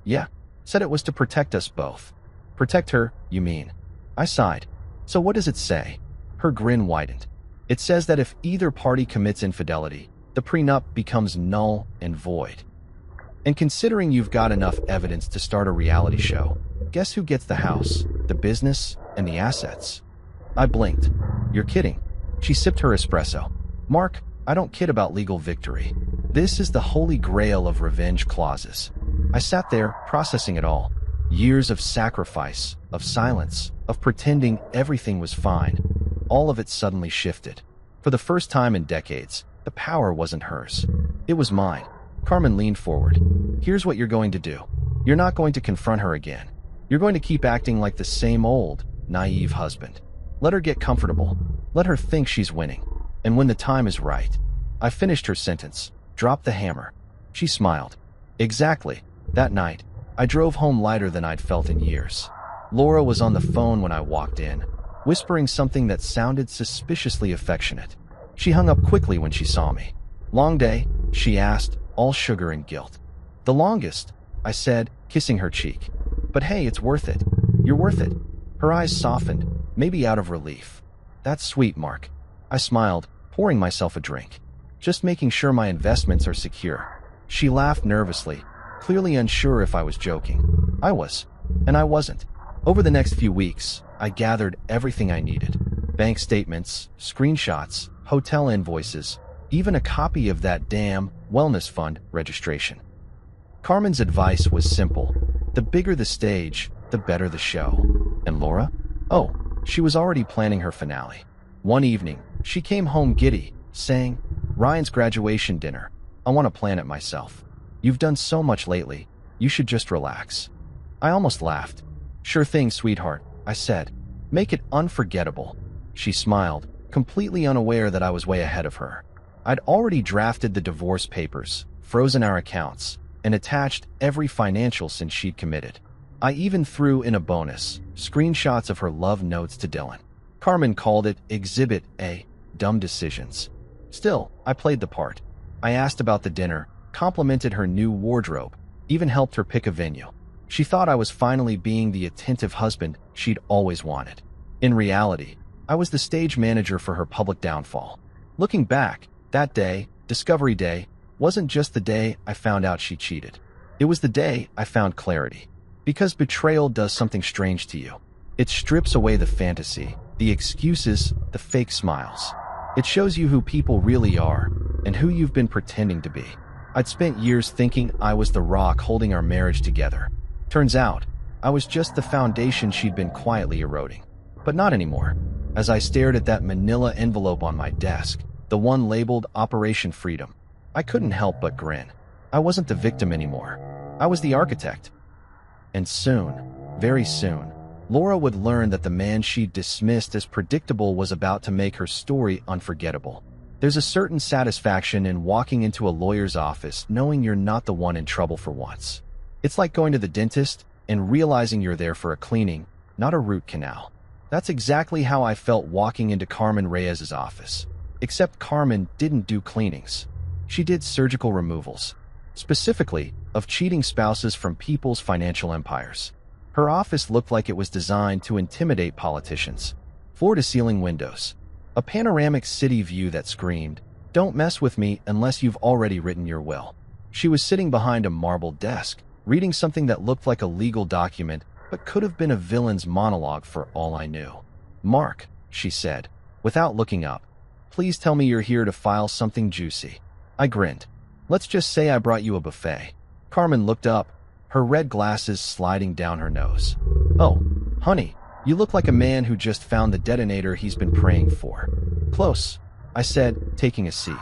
"Yeah. Said it was to protect us both." "Protect her, you mean?" I sighed. "So what does it say?" Her grin widened. "It says that if either party commits infidelity, the prenup becomes null and void. And considering you've got enough evidence to start a reality show, guess who gets the house, the business, and the assets? I blinked. You're kidding. She sipped her espresso. Mark, I don't kid about legal victory. This is the holy grail of revenge clauses. I sat there, processing it all. Years of sacrifice, of silence, of pretending everything was fine. All of it suddenly shifted. For the first time in decades, the power wasn't hers. It was mine. Carmen leaned forward. Here's what you're going to do. You're not going to confront her again. You're going to keep acting like the same old, naive husband. Let her get comfortable. Let her think she's winning. And when the time is right. I finished her sentence. Dropped the hammer. She smiled. Exactly. That night, I drove home lighter than I'd felt in years. Laura was on the phone when I walked in, whispering something that sounded suspiciously affectionate. She hung up quickly when she saw me. Long day? She asked, all sugar and guilt. The longest, I said, kissing her cheek. But hey, it's worth it. You're worth it. Her eyes softened, maybe out of relief. That's sweet, Mark. I smiled, pouring myself a drink. Just making sure my investments are secure. She laughed nervously, clearly unsure if I was joking. I was, and I wasn't. Over the next few weeks, I gathered everything I needed. Bank statements, screenshots, hotel invoices, even a copy of that damn wellness fund registration. Carmen's advice was simple. The bigger the stage, the better the show. And Laura? Oh, she was already planning her finale. One evening, she came home giddy, saying, Ryan's graduation dinner. I want to plan it myself. You've done so much lately. You should just relax. I almost laughed. Sure thing, sweetheart, I said. Make it unforgettable. She smiled, completely unaware that I was way ahead of her. I'd already drafted the divorce papers, frozen our accounts, and attached every financial since she'd committed. I even threw in a bonus, screenshots of her love notes to Dylan. Carmen called it Exhibit A, Dumb Decisions. Still, I played the part. I asked about the dinner, complimented her new wardrobe, even helped her pick a venue. She thought I was finally being the attentive husband she'd always wanted. In reality, I was the stage manager for her public downfall. Looking back, that day, Discovery Day, wasn't just the day I found out she cheated. It was the day I found clarity. Because betrayal does something strange to you. It strips away the fantasy, the excuses, the fake smiles. It shows you who people really are and who you've been pretending to be. I'd spent years thinking I was the rock holding our marriage together. Turns out, I was just the foundation she'd been quietly eroding. But not anymore. As I stared at that manila envelope on my desk, the one labeled Operation Freedom, I couldn't help but grin. I wasn't the victim anymore. I was the architect. And soon, very soon, Laura would learn that the man she'd dismissed as predictable was about to make her story unforgettable. There's a certain satisfaction in walking into a lawyer's office knowing you're not the one in trouble for once. It's like going to the dentist and realizing you're there for a cleaning, not a root canal. That's exactly how I felt walking into Carmen Reyes's office. Except Carmen didn't do cleanings. She did surgical removals, specifically of cheating spouses from people's financial empires. Her office looked like it was designed to intimidate politicians. Floor-to-ceiling windows. A panoramic city view that screamed, "Don't mess with me unless you've already written your will." She was sitting behind a marble desk, reading something that looked like a legal document but could have been a villain's monologue for all I knew. "Mark," she said, without looking up, "please tell me you're here to file something juicy." I grinned. "Let's just say I brought you a buffet." Carmen looked up, her red glasses sliding down her nose. "Oh, honey, you look like a man who just found the detonator he's been praying for." "Close," I said, taking a seat.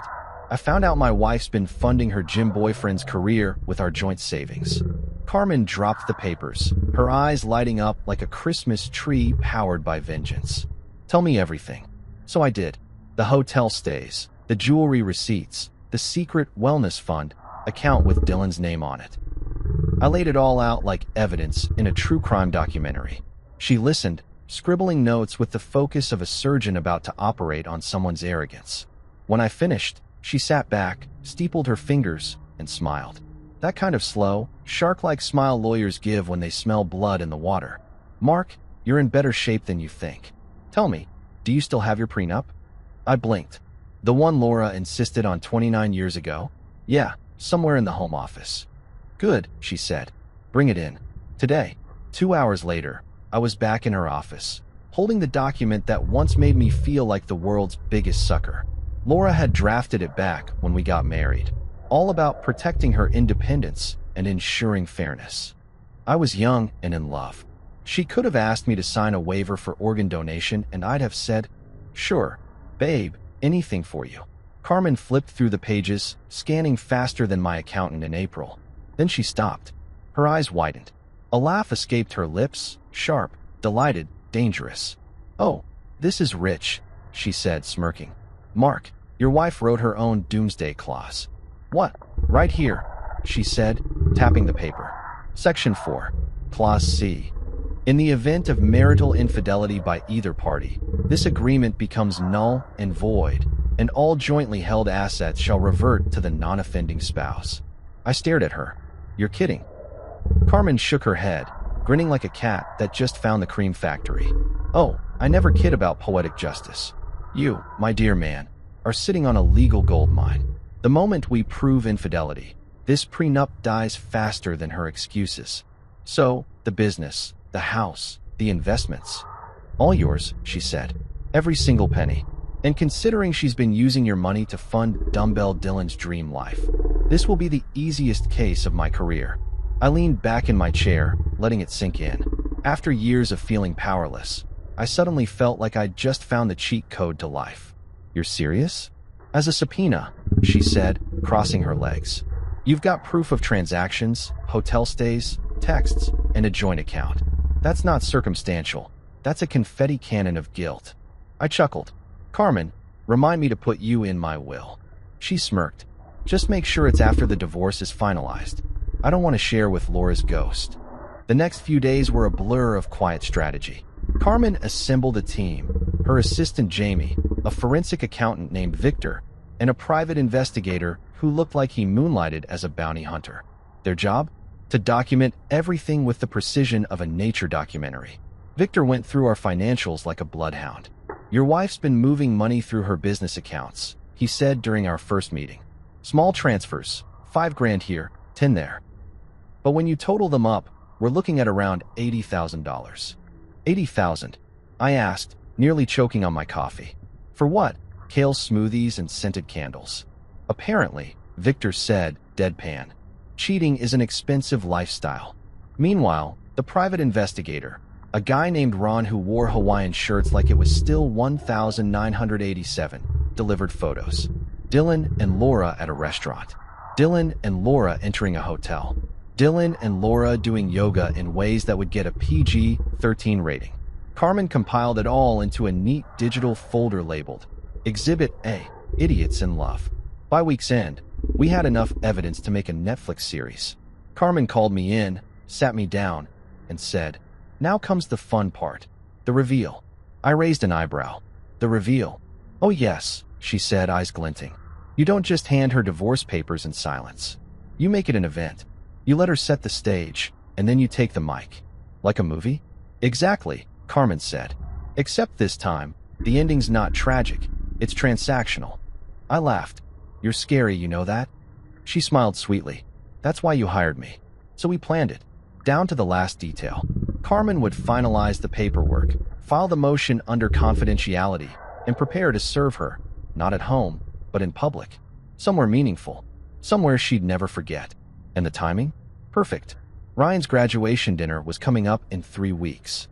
"I found out my wife's been funding her gym boyfriend's career with our joint savings." Carmen dropped the papers, her eyes lighting up like a Christmas tree powered by vengeance. "Tell me everything." So I did. The hotel stays, the jewelry receipts, the secret wellness fund account with Dylan's name on it. I laid it all out like evidence in a true crime documentary. She listened, scribbling notes with the focus of a surgeon about to operate on someone's arrogance. When I finished, she sat back, steepled her fingers, and smiled. That kind of slow, shark-like smile lawyers give when they smell blood in the water. "Mark, you're in better shape than you think. Tell me, do you still have your prenup?" I blinked. The one Laura insisted on 29 years ago? Yeah, somewhere in the home office. Good, she said. Bring it in. Today. 2 hours later, I was back in her office, holding the document that once made me feel like the world's biggest sucker. Laura had drafted it back when we got married, all about protecting her independence and ensuring fairness. I was young and in love. She could have asked me to sign a waiver for organ donation, and I'd have said, "Sure, babe, anything for you." Carmen flipped through the pages, scanning faster than my accountant in April. Then she stopped. Her eyes widened. A laugh escaped her lips, sharp, delighted, dangerous. "Oh, this is rich," she said, smirking. "Mark, your wife wrote her own doomsday clause." "What? Right here," she said, tapping the paper. Section 4, Clause C. In the event of marital infidelity by either party, this agreement becomes null and void, and all jointly held assets shall revert to the non-offending spouse. I stared at her. "You're kidding." Carmen shook her head, grinning like a cat that just found the cream factory. "Oh, I never kid about poetic justice. You, my dear man, are sitting on a legal goldmine. The moment we prove infidelity, this prenup dies faster than her excuses. So, the business, the house, the investments, all yours," she said. "Every single penny. And considering she's been using your money to fund Dumbbell Dylan's dream life, this will be the easiest case of my career." I leaned back in my chair, letting it sink in. After years of feeling powerless, I suddenly felt like I'd just found the cheat code to life. "You're serious?" "As a subpoena," she said, crossing her legs. "You've got proof of transactions, hotel stays, texts, and a joint account. That's not circumstantial. That's a confetti cannon of guilt." I chuckled. "Carmen, remind me to put you in my will." She smirked. "Just make sure it's after the divorce is finalized. I don't want to share with Laura's ghost." The next few days were a blur of quiet strategy. Carmen assembled a team, her assistant Jamie, a forensic accountant named Victor, and a private investigator who looked like he moonlighted as a bounty hunter. Their job? To document everything with the precision of a nature documentary. Victor went through our financials like a bloodhound. "Your wife's been moving money through her business accounts," he said during our first meeting. "Small transfers, $5,000 here, 10 there. But when you total them up, we're looking at around $80,000. $80,000, I asked, nearly choking on my coffee. "For what?" "Kale smoothies and scented candles." "Apparently," Victor said, deadpan. "Cheating is an expensive lifestyle." Meanwhile, the private investigator, a guy named Ron who wore Hawaiian shirts like it was still 1987, delivered photos. Dylan and Laura at a restaurant. Dylan and Laura entering a hotel. Dylan and Laura doing yoga in ways that would get a PG-13 rating. Carmen compiled it all into a neat digital folder labeled Exhibit A, Idiots in Love. By week's end, we had enough evidence to make a Netflix series. Carmen called me in, sat me down, and said, "Now comes the fun part. The reveal." I raised an eyebrow. "The reveal?" "Oh yes," she said, eyes glinting. "You don't just hand her divorce papers in silence. You make it an event. You let her set the stage, and then you take the mic. Like a movie?" "Exactly," Carmen said. "Except this time, the ending's not tragic. It's transactional." I laughed. "You're scary, you know that?" She smiled sweetly. "That's why you hired me." So we planned it, down to the last detail. Carmen would finalize the paperwork, file the motion under confidentiality, and prepare to serve her, not at home, but in public. Somewhere meaningful. Somewhere she'd never forget. And the timing? Perfect. Ryan's graduation dinner was coming up in 3 weeks.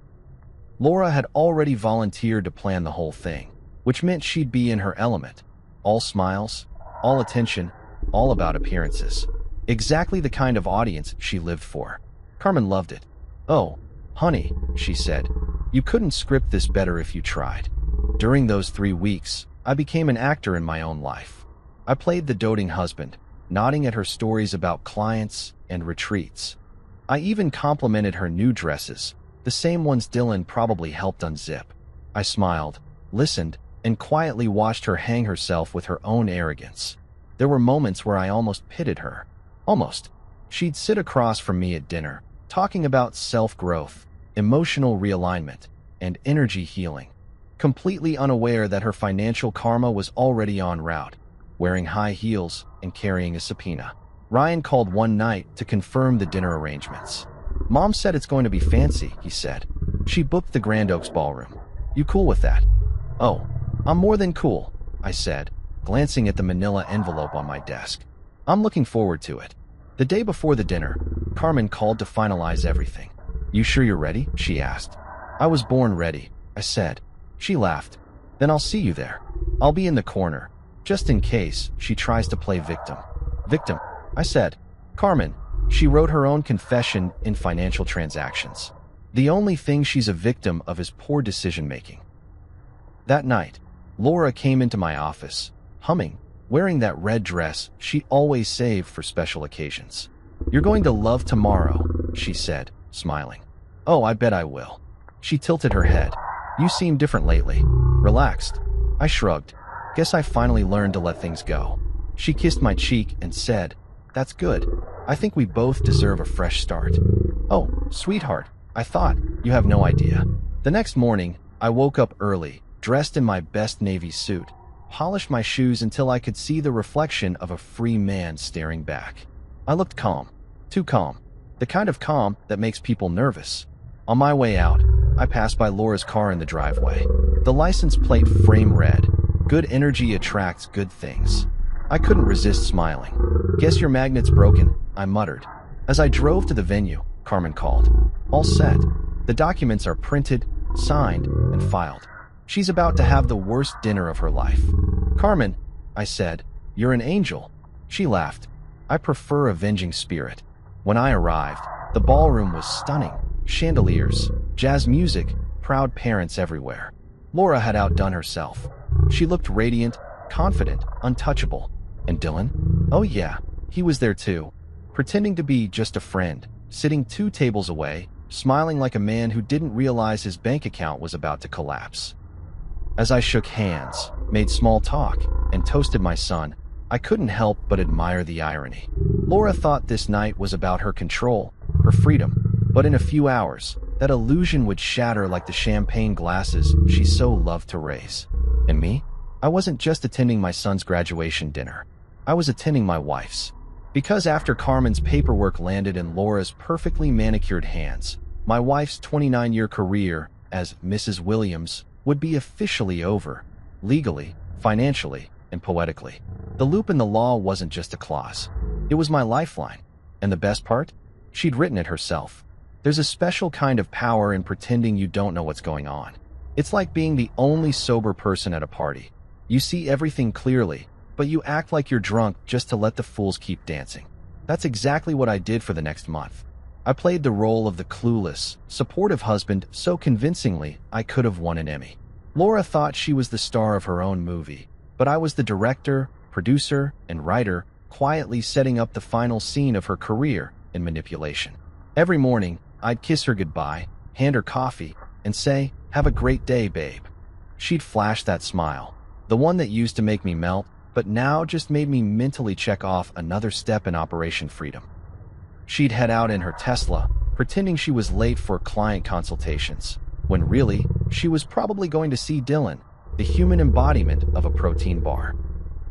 Laura had already volunteered to plan the whole thing, which meant she'd be in her element. All smiles, all attention, all about appearances. Exactly the kind of audience she lived for. Carmen loved it. "Oh, honey," she said, "you couldn't script this better if you tried." During those 3 weeks, I became an actor in my own life. I played the doting husband, nodding at her stories about clients and retreats. I even complimented her new dresses, the same ones Dylan probably helped unzip. I smiled, listened, and quietly watched her hang herself with her own arrogance. There were moments where I almost pitied her. Almost. She'd sit across from me at dinner, talking about self-growth, emotional realignment, and energy healing. completely unaware that her financial karma was already en route, wearing high heels and carrying a subpoena. Ryan called one night to confirm the dinner arrangements. Mom said it's going to be fancy, he said. She booked the Grand Oaks Ballroom. You cool with that? Oh, I'm more than cool, I said, glancing at the manila envelope on my desk. I'm looking forward to it. The day before the dinner, Carmen called to finalize everything. You sure you're ready? She asked. I was born ready, I said. She laughed. Then I'll see you there. I'll be in the corner, just in case she tries to play victim. Victim, I said. Carmen, she wrote her own confession in financial transactions. The only thing she's a victim of is poor decision-making. That night, Laura came into my office, humming, wearing that red dress she always saved for special occasions. You're going to love tomorrow, she said, smiling. Oh, I bet I will. She tilted her head. You seem different lately. Relaxed. I shrugged. Guess I finally learned to let things go. She kissed my cheek and said, That's good. I think we both deserve a fresh start. Oh, sweetheart, I thought. You have no idea. The next morning, I woke up early, dressed in my best navy suit, polished my shoes until I could see the reflection of a free man staring back. I looked calm. Too calm. The kind of calm that makes people nervous. On my way out, I passed by Laura's car in the driveway. The license plate frame read, Good energy attracts good things. I couldn't resist smiling. Guess your magnet's broken, I muttered. As I drove to the venue, Carmen called. All set. The documents are printed, signed, and filed. She's about to have the worst dinner of her life. Carmen, I said, you're an angel. She laughed. I prefer a avenging spirit. When I arrived, the ballroom was stunning. Chandeliers, jazz music, proud parents everywhere. Laura had outdone herself. She looked radiant, confident, untouchable. And Dylan? Oh yeah, he was there too, pretending to be just a friend, sitting 2 tables away, smiling like a man who didn't realize his bank account was about to collapse. As I shook hands, made small talk, and toasted my son, I couldn't help but admire the irony. Laura thought this night was about her control, her freedom, but in a few hours, that illusion would shatter like the champagne glasses she so loved to raise. And me? I wasn't just attending my son's graduation dinner. I was attending my wife's. Because after Carmen's paperwork landed in Laura's perfectly manicured hands, my wife's 29-year career as Mrs. Williams would be officially over, legally, financially, and poetically. The loop in the law wasn't just a clause. It was my lifeline. And the best part? She'd written it herself. There's a special kind of power in pretending you don't know what's going on. It's like being the only sober person at a party. You see everything clearly, but you act like you're drunk just to let the fools keep dancing. That's exactly what I did for the next month. I played the role of the clueless, supportive husband so convincingly I could have won an Emmy. Laura thought she was the star of her own movie, but I was the director, producer, and writer, quietly setting up the final scene of her career in manipulation. Every morning, I'd kiss her goodbye, hand her coffee, and say, "Have a great day, babe." She'd flash that smile, the one that used to make me melt, but now just made me mentally check off another step in Operation Freedom. She'd head out in her Tesla, pretending she was late for client consultations, when really, she was probably going to see Dylan, the human embodiment of a protein bar.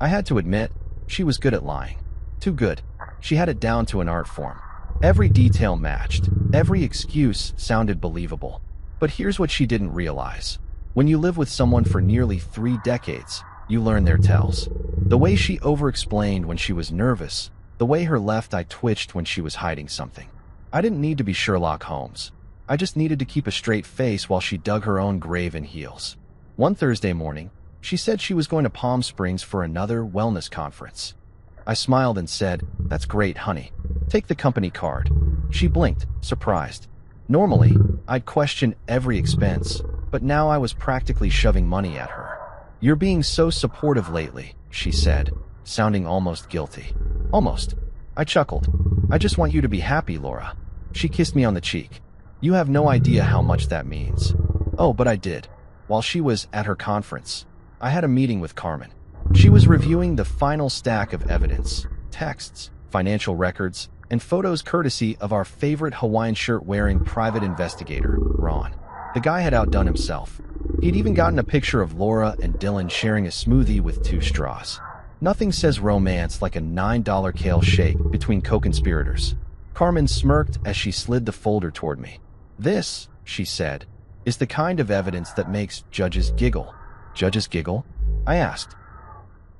I had to admit, she was good at lying. Too good. She had it down to an art form. Every detail matched, every excuse sounded believable. But here's what she didn't realize. When you live with someone for nearly 3 decades, you learn their tells. The way she over-explained when she was nervous, the way her left eye twitched when she was hiding something. I didn't need to be Sherlock Holmes. I just needed to keep a straight face while she dug her own grave in heels. One Thursday morning, she said she was going to Palm Springs for another wellness conference. I smiled and said, "That's great, honey. Take the company card." She blinked, surprised. Normally, I'd question every expense, but now I was practically shoving money at her. "You're being so supportive lately," she said, sounding almost guilty. Almost. I chuckled. "I just want you to be happy, Laura." She kissed me on the cheek. "You have no idea how much that means." Oh, but I did. While she was at her conference, I had a meeting with Carmen. She was reviewing the final stack of evidence, texts, financial records, and photos courtesy of our favorite Hawaiian shirt-wearing private investigator, Ron. The guy had outdone himself. He'd even gotten a picture of Laura and Dylan sharing a smoothie with 2 straws. Nothing says romance like a $9 kale shake between co-conspirators. Carmen smirked as she slid the folder toward me. This, she said, is the kind of evidence that makes judges giggle. Judges giggle? I asked.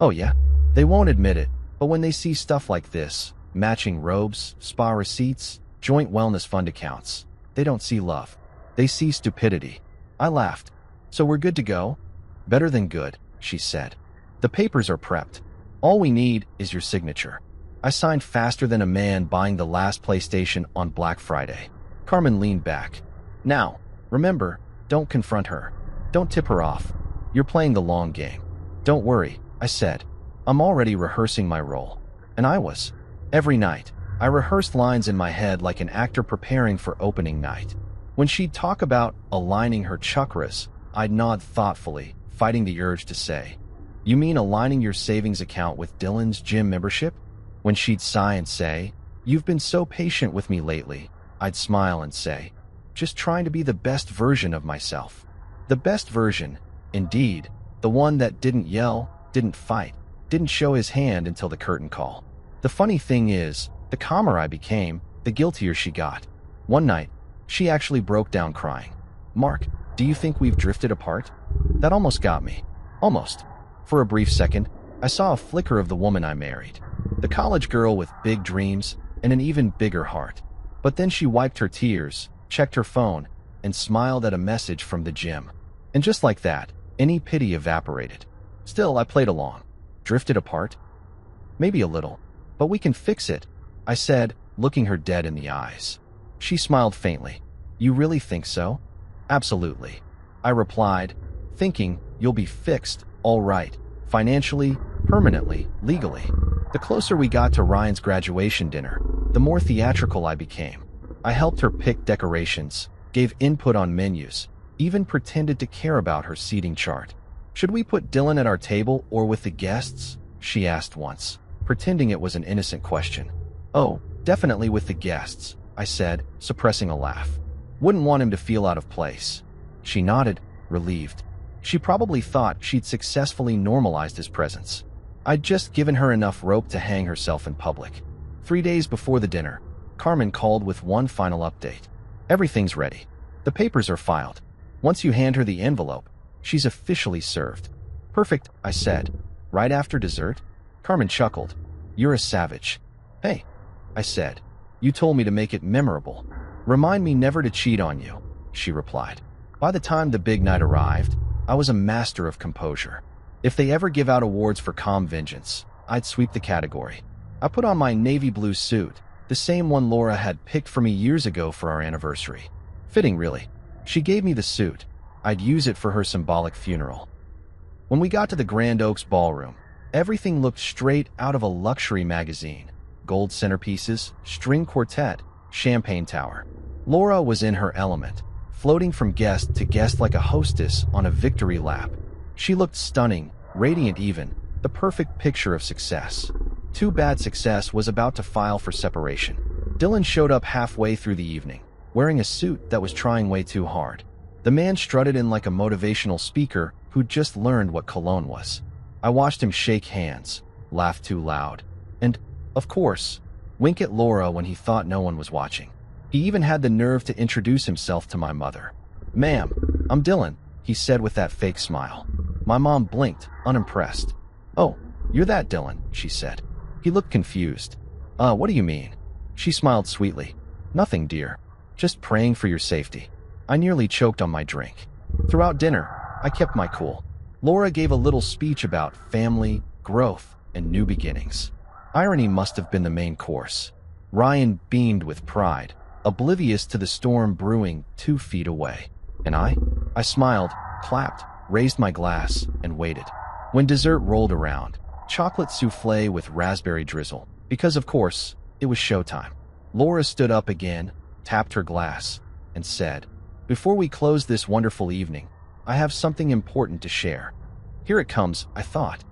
Oh yeah, they won't admit it, but when they see stuff like this, matching robes, spa receipts, joint wellness fund accounts, they don't see love. They see stupidity. I laughed. So we're good to go? Better than good, she said. The papers are prepped. All we need is your signature. I signed faster than a man buying the last PlayStation on Black Friday. Carmen leaned back. Now, remember, don't confront her. Don't tip her off. You're playing the long game. Don't worry, I said. I'm already rehearsing my role. And I was. Every night, I rehearsed lines in my head like an actor preparing for opening night. When she'd talk about aligning her chakras, I'd nod thoughtfully, fighting the urge to say, "You mean aligning your savings account with Dylan's gym membership?" When she'd sigh and say, "You've been so patient with me lately," I'd smile and say, "Just trying to be the best version of myself." The best version, indeed, the one that didn't yell, didn't fight, didn't show his hand until the curtain call. The funny thing is, the calmer I became, the guiltier she got. One night, she actually broke down crying. "Mark, do you think we've drifted apart?" That almost got me. Almost. For a brief second, I saw a flicker of the woman I married. The college girl with big dreams and an even bigger heart. But then she wiped her tears, checked her phone, and smiled at a message from the gym. And just like that, any pity evaporated. Still, I played along. Drifted apart? Maybe a little. But we can fix it, I said, looking her dead in the eyes. She smiled faintly. "You really think so?" "Absolutely," I replied, thinking, "You'll be fixed, all right, financially, permanently, legally." The closer we got to Ryan's graduation dinner, the more theatrical I became. I helped her pick decorations, gave input on menus, even pretended to care about her seating chart. "Should we put Dylan at our table or with the guests?" she asked once, pretending it was an innocent question. "Oh, definitely with the guests," I said, suppressing a laugh. "Wouldn't want him to feel out of place." She nodded, relieved. She probably thought she'd successfully normalized his presence. I'd just given her enough rope to hang herself in public. 3 days before the dinner, Carmen called with one final update. "Everything's ready. The papers are filed. Once you hand her the envelope, she's officially served." "Perfect," I said. "Right after dessert?" Carmen chuckled. "You're a savage." "Hey," I said. "You told me to make it memorable. Remind me never to cheat on you," she replied. By the time the big night arrived, I was a master of composure. If they ever give out awards for calm vengeance, I'd sweep the category. I put on my navy blue suit, the same one Laura had picked for me years ago for our anniversary. Fitting, really. She gave me the suit. I'd use it for her symbolic funeral. When we got to the Grand Oaks ballroom, everything looked straight out of a luxury magazine. Gold centerpieces, string quartet, champagne tower. Laura was in her element, floating from guest to guest like a hostess on a victory lap. She looked stunning, radiant even, the perfect picture of success. Too bad success was about to file for separation. Dylan showed up halfway through the evening, wearing a suit that was trying way too hard. The man strutted in like a motivational speaker who'd just learned what cologne was. I watched him shake hands, laugh too loud, and, of course, wink at Laura when he thought no one was watching. He even had the nerve to introduce himself to my mother. "Ma'am, I'm Dylan," he said with that fake smile. My mom blinked, unimpressed. "Oh, you're that Dylan," she said. He looked confused. What do you mean?" She smiled sweetly. "Nothing, dear. Just praying for your safety." I nearly choked on my drink. Throughout dinner, I kept my cool. Laura gave a little speech about family, growth, and new beginnings. Irony must have been the main course. Ryan beamed with pride, oblivious to the storm brewing 2 feet away. And I smiled, clapped, raised my glass, and waited. When dessert rolled around, chocolate souffle with raspberry drizzle, because of course, it was showtime. Laura stood up again, tapped her glass, and said, "Before we close this wonderful evening, I have something important to share." Here it comes, I thought.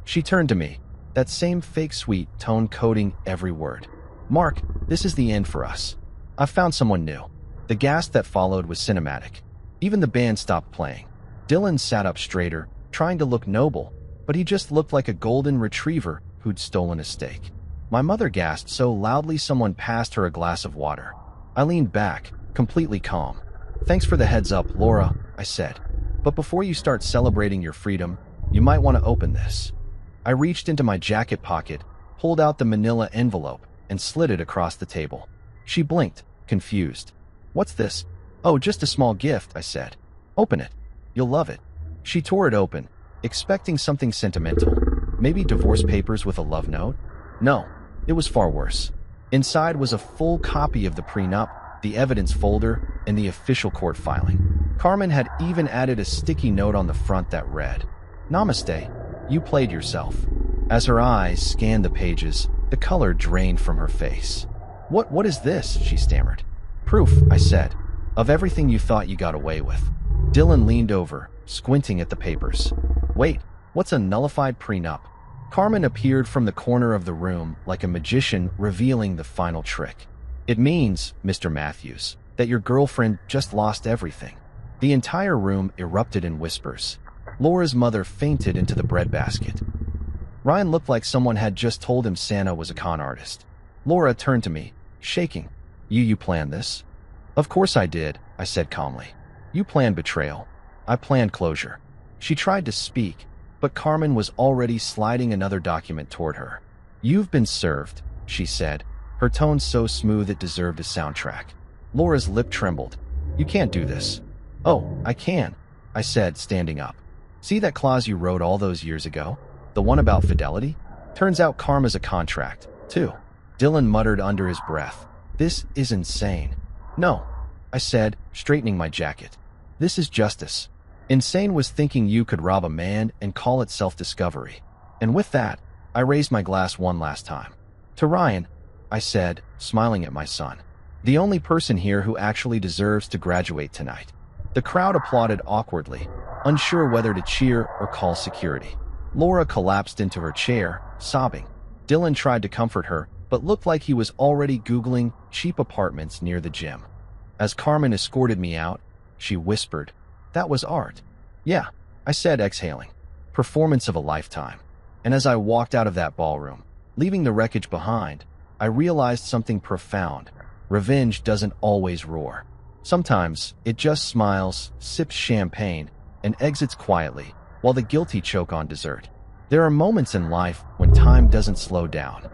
She turned to me, that same fake sweet tone coding every word. "Mark, this is the end for us. I've found someone new." The gasp that followed was cinematic. Even the band stopped playing. Dylan sat up straighter, trying to look noble, but he just looked like a golden retriever who'd stolen a steak. My mother gasped so loudly someone passed her a glass of water. I leaned back, completely calm. "Thanks for the heads up, Laura," I said. "But before you start celebrating your freedom, you might want to open this." I reached into my jacket pocket, pulled out the manila envelope, and slid it across the table. She blinked, confused. "What's this?" "Oh, just a small gift," I said. "Open it. You'll love it." She tore it open, expecting something sentimental. Maybe divorce papers with a love note? No, it was far worse. Inside was a full copy of the prenup, the evidence folder, and the official court filing. Carmen had even added a sticky note on the front that read, "Namaste, you played yourself." As her eyes scanned the pages, the color drained from her face. What is this?" she stammered. "Proof," I said, "of everything you thought you got away with." Dylan leaned over, squinting at the papers. "Wait, what's a nullified prenup?" Carmen appeared from the corner of the room like a magician revealing the final trick. "It means, Mr. Matthews, that your girlfriend just lost everything." The entire room erupted in whispers. Laura's mother fainted into the breadbasket. Ryan looked like someone had just told him Santa was a con artist. Laura turned to me, shaking. You planned this?" "Of course I did," I said calmly. "You planned betrayal. I planned closure." She tried to speak, but Carmen was already sliding another document toward her. "You've been served," she said, her tone so smooth it deserved a soundtrack. Laura's lip trembled. "You can't do this." "Oh, I can," I said, standing up. "See that clause you wrote all those years ago? The one about fidelity? Turns out karma's a contract, too." Dylan muttered under his breath. "This is insane." "No," I said, straightening my jacket. "This is justice. Insane was thinking you could rob a man and call it self-discovery." And with that, I raised my glass one last time. "To Ryan," I said, smiling at my son. "The only person here who actually deserves to graduate tonight." The crowd applauded awkwardly, unsure whether to cheer or call security. Laura collapsed into her chair, sobbing. Dylan tried to comfort her, but looked like he was already Googling cheap apartments near the gym. As Carmen escorted me out, she whispered, "That was art." "Yeah," I said, exhaling. "Performance of a lifetime." And as I walked out of that ballroom, leaving the wreckage behind, I realized something profound. Revenge doesn't always roar. Sometimes it just smiles, sips champagne, and exits quietly, while the guilty choke on dessert. There are moments in life when time doesn't slow down.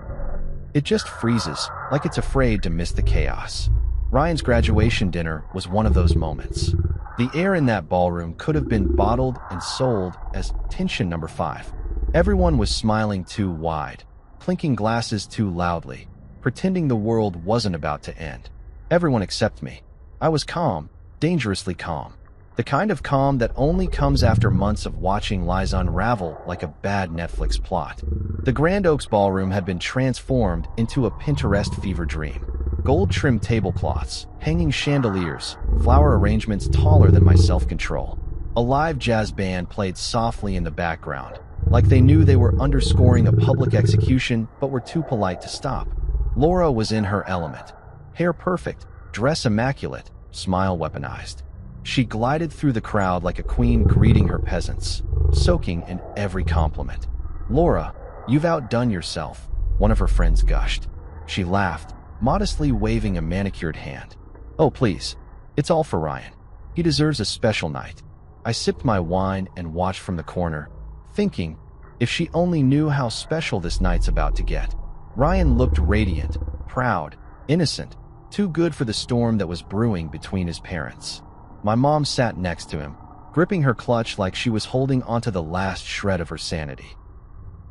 It just freezes, like it's afraid to miss the chaos. Ryan's graduation dinner was one of those moments. The air in that ballroom could have been bottled and sold as tension number 5. Everyone was smiling too wide, clinking glasses too loudly, pretending the world wasn't about to end. Everyone except me. I was calm, dangerously calm. The kind of calm that only comes after months of watching lies unravel like a bad Netflix plot. The Grand Oaks Ballroom had been transformed into a Pinterest fever dream. Gold-trimmed tablecloths, hanging chandeliers, flower arrangements taller than my self-control. A live jazz band played softly in the background, like they knew they were underscoring a public execution but were too polite to stop. Laura was in her element. Hair perfect, dress immaculate, smile weaponized. She glided through the crowd like a queen greeting her peasants, soaking in every compliment. "Laura, you've outdone yourself," one of her friends gushed. She laughed, modestly waving a manicured hand. "Oh, please. It's all for Ryan. He deserves a special night." I sipped my wine and watched from the corner, thinking, if she only knew how special this night's about to get. Ryan looked radiant, proud, innocent, too good for the storm that was brewing between his parents. My mom sat next to him, gripping her clutch like she was holding onto the last shred of her sanity.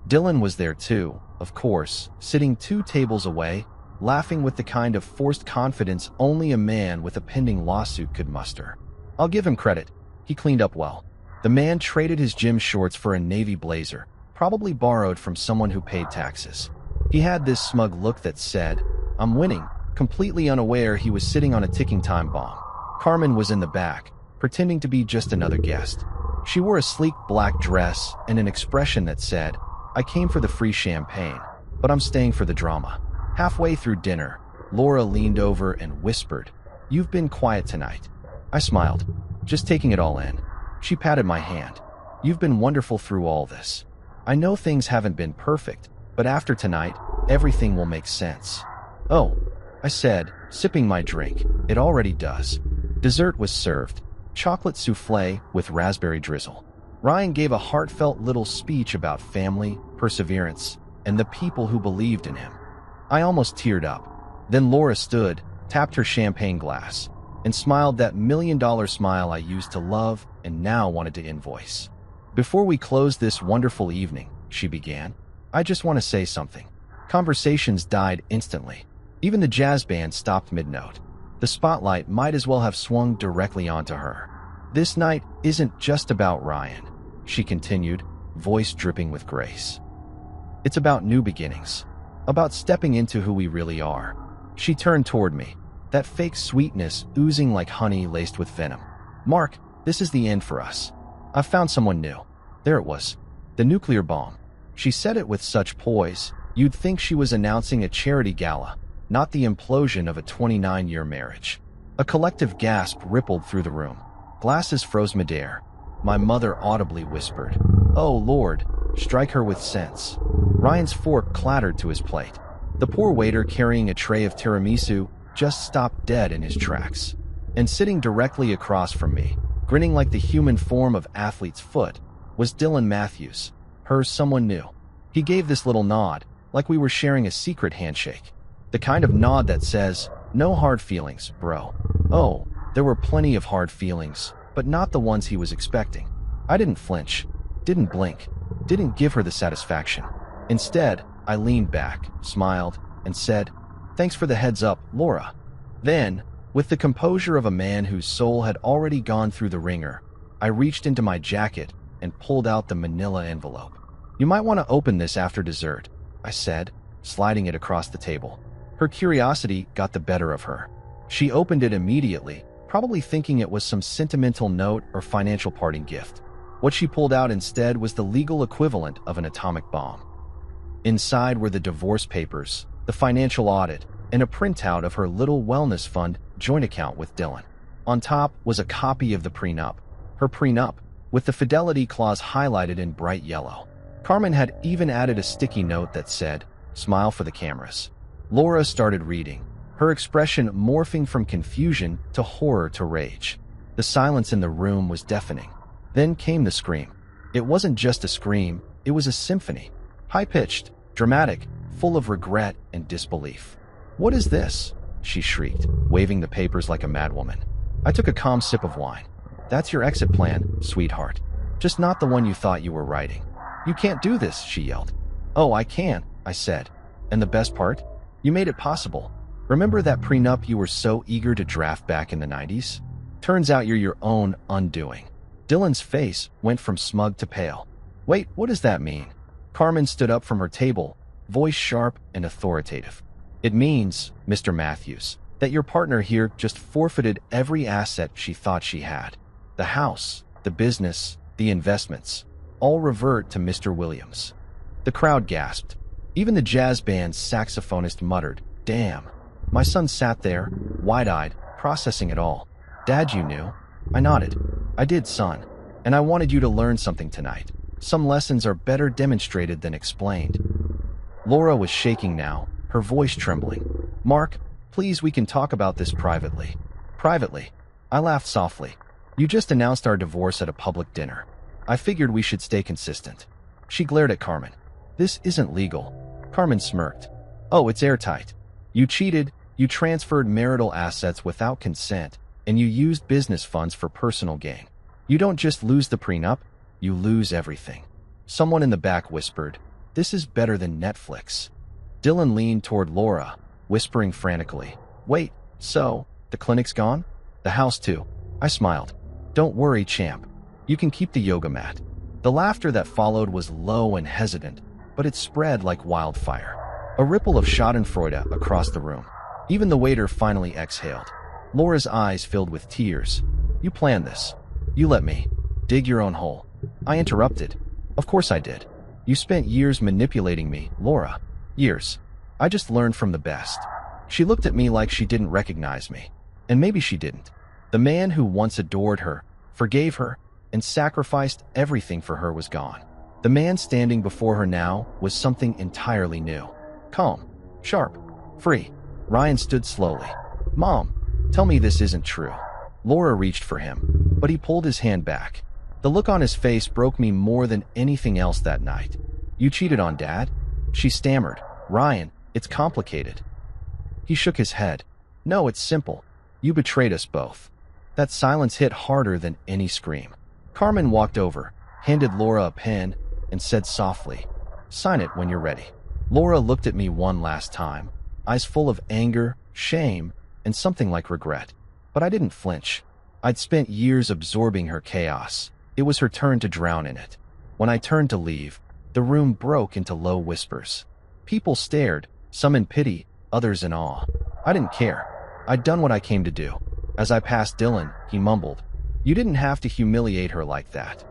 Dylan was there too, of course, sitting 2 tables away, laughing with the kind of forced confidence only a man with a pending lawsuit could muster. I'll give him credit. He cleaned up well. The man traded his gym shorts for a navy blazer, probably borrowed from someone who paid taxes. He had this smug look that said, "I'm winning," completely unaware he was sitting on a ticking time bomb. Carmen was in the back, pretending to be just another guest. She wore a sleek black dress and an expression that said, "I came for the free champagne, but I'm staying for the drama." Halfway through dinner, Laura leaned over and whispered, "You've been quiet tonight." I smiled, just taking it all in. She patted my hand. You've been wonderful through all this. I know things haven't been perfect, but after tonight, everything will make sense. Oh, I said, sipping my drink. It already does. Dessert was served. Chocolate souffle with raspberry drizzle. Ryan gave a heartfelt little speech about family, perseverance, and the people who believed in him. I almost teared up. Then Laura stood, tapped her champagne glass, and smiled that million-dollar smile I used to love and now wanted to invoice. Before we close this wonderful evening, she began, I just want to say something. Conversations died instantly. Even the jazz band stopped mid-note. The spotlight might as well have swung directly onto her. This night isn't just about Ryan, she continued, voice dripping with grace. It's about new beginnings, about stepping into who we really are. She turned toward me, that fake sweetness oozing like honey laced with venom. Mark, this is the end for us. I've found someone new. There it was, the nuclear bomb. She said it with such poise, you'd think she was announcing a charity gala, not the implosion of a 29-year marriage. A collective gasp rippled through the room. Glasses froze midair. My mother audibly whispered, "Oh Lord, strike her with sense." Ryan's fork clattered to his plate. The poor waiter carrying a tray of tiramisu just stopped dead in his tracks. And sitting directly across from me, grinning like the human form of athlete's foot, was Dylan Matthews, her someone new. He gave this little nod, like we were sharing a secret handshake. The kind of nod that says, no hard feelings, bro. Oh, there were plenty of hard feelings, but not the ones he was expecting. I didn't flinch, didn't blink, didn't give her the satisfaction. Instead, I leaned back, smiled, and said, "Thanks for the heads up, Laura." Then, with the composure of a man whose soul had already gone through the ringer, I reached into my jacket and pulled out the manila envelope. "You might want to open this after dessert," I said, sliding it across the table. Her curiosity got the better of her. She opened it immediately, probably thinking it was some sentimental note or financial parting gift. What she pulled out instead was the legal equivalent of an atomic bomb. Inside were the divorce papers, the financial audit, and a printout of her little wellness fund joint account with Dylan. On top was a copy of the prenup, her prenup, with the fidelity clause highlighted in bright yellow. Carmen had even added a sticky note that said, "Smile for the cameras." Laura started reading, her expression morphing from confusion to horror to rage. The silence in the room was deafening. Then came the scream. It wasn't just a scream, it was a symphony. High-pitched, dramatic, full of regret and disbelief. "What is this?" she shrieked, waving the papers like a madwoman. I took a calm sip of wine. "That's your exit plan, sweetheart. Just not the one you thought you were writing." "You can't do this," she yelled. "Oh, I can," I said. "And the best part? You made it possible. Remember that prenup you were so eager to draft back in the 90s? Turns out you're your own undoing." Dylan's face went from smug to pale. "Wait, what does that mean?" Carmen stood up from her table, voice sharp and authoritative. "It means, Mr. Matthews, that your partner here just forfeited every asset she thought she had. The house, the business, the investments, all revert to Mr. Williams." The crowd gasped. Even the jazz band's saxophonist muttered, "Damn." My son sat there, wide-eyed, processing it all. "Dad, you knew?" I nodded. "I did, son. And I wanted you to learn something tonight. Some lessons are better demonstrated than explained." Laura was shaking now, her voice trembling. "Mark, please, we can talk about this privately." "Privately?" I laughed softly. "You just announced our divorce at a public dinner. I figured we should stay consistent." She glared at Carmen. "This isn't legal." Carmen smirked. "Oh, it's airtight. You cheated, you transferred marital assets without consent, and you used business funds for personal gain. You don't just lose the prenup, you lose everything." Someone in the back whispered, "This is better than Netflix." Dylan leaned toward Laura, whispering frantically, "Wait, so, the clinic's gone? The house too?" I smiled. "Don't worry, champ. You can keep the yoga mat." The laughter that followed was low and hesitant, but it spread like wildfire. A ripple of schadenfreude across the room. Even the waiter finally exhaled. Laura's eyes filled with tears. "You planned this. You let me. Dig your own hole." I interrupted. "Of course I did. You spent years manipulating me, Laura. Years. I just learned from the best." She looked at me like she didn't recognize me. And maybe she didn't. The man who once adored her, forgave her, and sacrificed everything for her was gone. The man standing before her now was something entirely new. Calm, sharp, free. Ryan stood slowly. Mom, tell me this isn't true. Laura reached for him, but he pulled his hand back. The look on his face broke me more than anything else that night. You cheated on Dad? She stammered. Ryan, it's complicated. He shook his head. No, it's simple. You betrayed us both. That silence hit harder than any scream. Carmen walked over, handed Laura a pen, and said softly, "Sign it when you're ready." Laura looked at me one last time, eyes full of anger, shame, and something like regret. But I didn't flinch. I'd spent years absorbing her chaos. It was her turn to drown in it. When I turned to leave, the room broke into low whispers. People stared, some in pity, others in awe. I didn't care. I'd done what I came to do. As I passed Dylan, he mumbled, "You didn't have to humiliate her like that."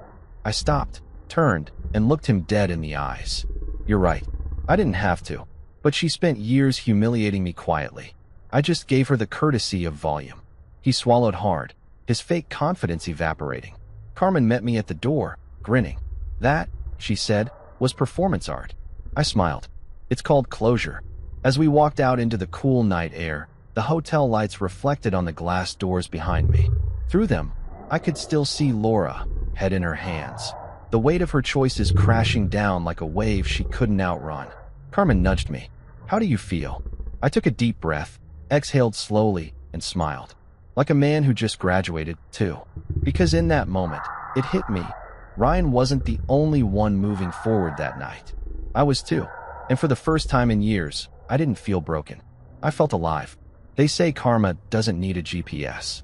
I stopped, turned, and looked him dead in the eyes. You're right. I didn't have to. But she spent years humiliating me quietly. I just gave her the courtesy of volume. He swallowed hard, his fake confidence evaporating. Carmen met me at the door, grinning. That, she said, was performance art. I smiled. It's called closure. As we walked out into the cool night air, the hotel lights reflected on the glass doors behind me. Through them, I could still see Laura, head in her hands, the weight of her choices crashing down like a wave she couldn't outrun. Carmen nudged me. How do you feel? I took a deep breath, exhaled slowly, and smiled. Like a man who just graduated, too. Because in that moment, it hit me. Ryan wasn't the only one moving forward that night. I was too. And for the first time in years, I didn't feel broken. I felt alive. They say karma doesn't need a GPS.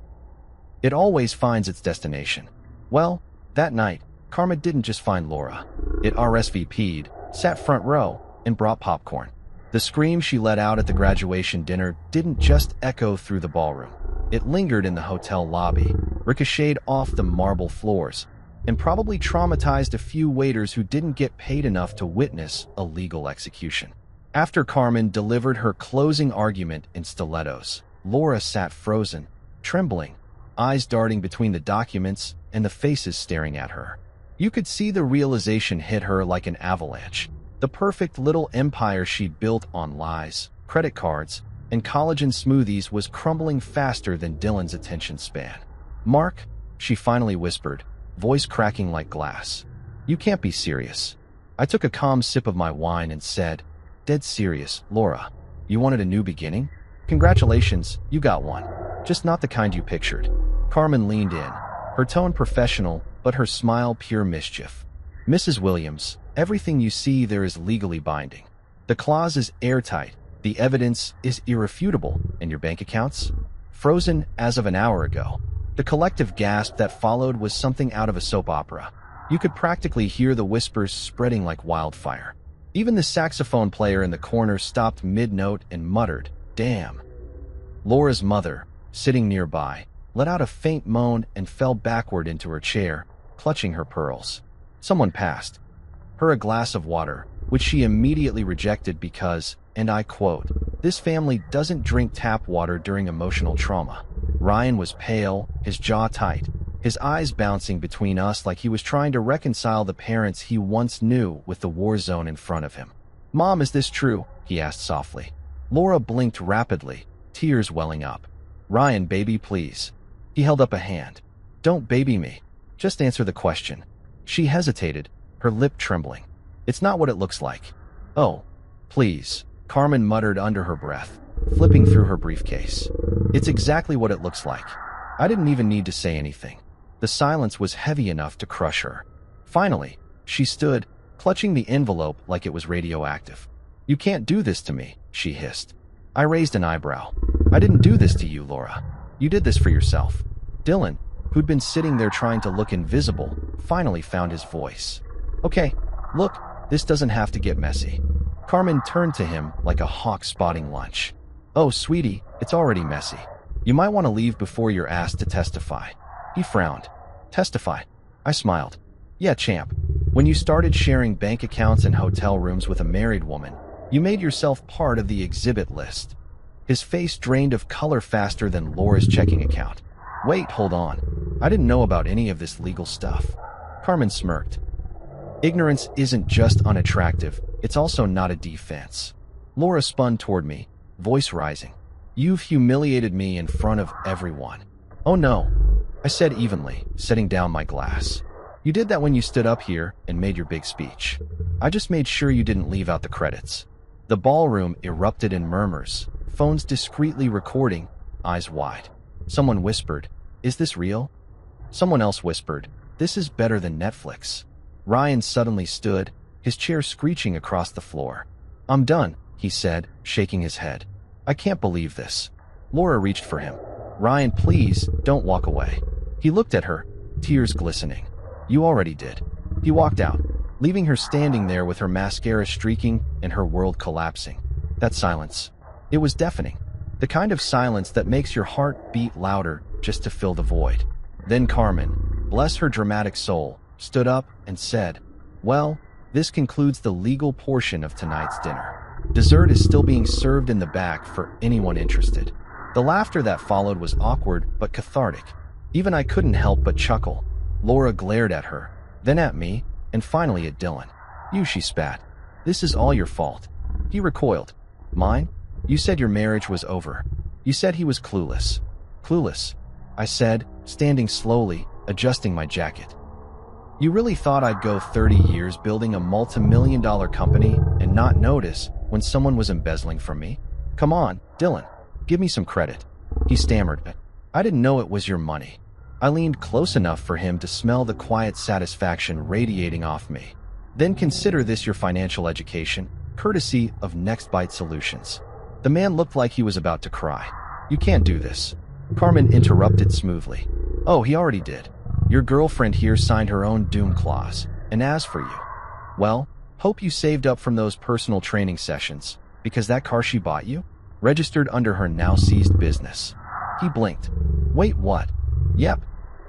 It always finds its destination. Well, that night, karma didn't just find Laura. It RSVP'd, sat front row, and brought popcorn. The scream she let out at the graduation dinner didn't just echo through the ballroom. It lingered in the hotel lobby, ricocheted off the marble floors, and probably traumatized a few waiters who didn't get paid enough to witness a legal execution. After Carmen delivered her closing argument in stilettos, Laura sat frozen, trembling, eyes darting between the documents and the faces staring at her. You could see the realization hit her like an avalanche. The perfect little empire she'd built on lies, credit cards, and collagen smoothies was crumbling faster than Dylan's attention span. "Mark," she finally whispered, voice cracking like glass. "You can't be serious." I took a calm sip of my wine and said, "Dead serious, Laura. You wanted a new beginning? Congratulations, you got one. Just not the kind you pictured." Carmen leaned in, her tone professional, but her smile pure mischief. "Mrs. Williams, everything you see there is legally binding. The clause is airtight, the evidence is irrefutable, and your bank accounts? Frozen as of an hour ago." The collective gasp that followed was something out of a soap opera. You could practically hear the whispers spreading like wildfire. Even the saxophone player in the corner stopped mid-note and muttered, "Damn." Laura's mother, sitting nearby, let out a faint moan and fell backward into her chair, clutching her pearls. Someone passed her a glass of water, which she immediately rejected because, and I quote, "This family doesn't drink tap water during emotional trauma." Ryan was pale, his jaw tight, his eyes bouncing between us like he was trying to reconcile the parents he once knew with the war zone in front of him. "Mom, is this true?" he asked softly. Laura blinked rapidly, tears welling up. "Ryan, baby, please." He held up a hand. "Don't baby me. Just answer the question." She hesitated, her lip trembling. "It's not what it looks like." "Oh, please," Carmen muttered under her breath, flipping through her briefcase. "It's exactly what it looks like." I didn't even need to say anything. The silence was heavy enough to crush her. Finally, she stood, clutching the envelope like it was radioactive. "You can't do this to me," she hissed. I raised an eyebrow. "I didn't do this to you, Laura. You did this for yourself." Dylan, who'd been sitting there trying to look invisible, finally found his voice. "Okay, look, this doesn't have to get messy." Carmen turned to him like a hawk spotting lunch. "Oh, sweetie, it's already messy. You might want to leave before you're asked to testify." He frowned. "Testify?" I smiled. "Yeah, champ. When you started sharing bank accounts and hotel rooms with a married woman, you made yourself part of the exhibit list." His face drained of color faster than Laura's checking account. Wait, hold on. I didn't know about any of this legal stuff. Carmen smirked. Ignorance isn't just unattractive, it's also not a defense. Laura spun toward me, voice rising. You've humiliated me in front of everyone. Oh no, I said evenly, setting down my glass. You did that when you stood up here and made your big speech. I just made sure you didn't leave out the credits. The ballroom erupted in murmurs, phones discreetly recording, eyes wide. Someone whispered, "Is this real?" Someone else whispered, "This is better than Netflix." Ryan suddenly stood, his chair screeching across the floor. "I'm done," he said, shaking his head. "I can't believe this." Laura reached for him. "Ryan, please, don't walk away." He looked at her, tears glistening. "You already did." He walked out, leaving her standing there with her mascara streaking and her world collapsing. That silence. It was deafening. The kind of silence that makes your heart beat louder just to fill the void. Then Carmen, bless her dramatic soul, stood up and said, "Well, this concludes the legal portion of tonight's dinner. Dessert is still being served in the back for anyone interested." The laughter that followed was awkward but cathartic. Even I couldn't help but chuckle. Laura glared at her, then at me, and finally at Dylan. "You," she spat. "This is all your fault." He recoiled. "Mine? You said your marriage was over. You said he was clueless." "Clueless," I said, standing slowly, adjusting my jacket. "You really thought I'd go 30 years building a multi-million-dollar company and not notice when someone was embezzling from me? Come on, Dylan, give me some credit." He stammered, "I didn't know it was your money." I leaned close enough for him to smell the quiet satisfaction radiating off me. "Then consider this your financial education, courtesy of Next Bite Solutions." The man looked like he was about to cry. "You can't do this." Carmen interrupted smoothly. "Oh, he already did. Your girlfriend here signed her own doom clause. And as for you, well, hope you saved up from those personal training sessions, because that car she bought you, registered under her now seized business." He blinked. "Wait, what?" "Yep,"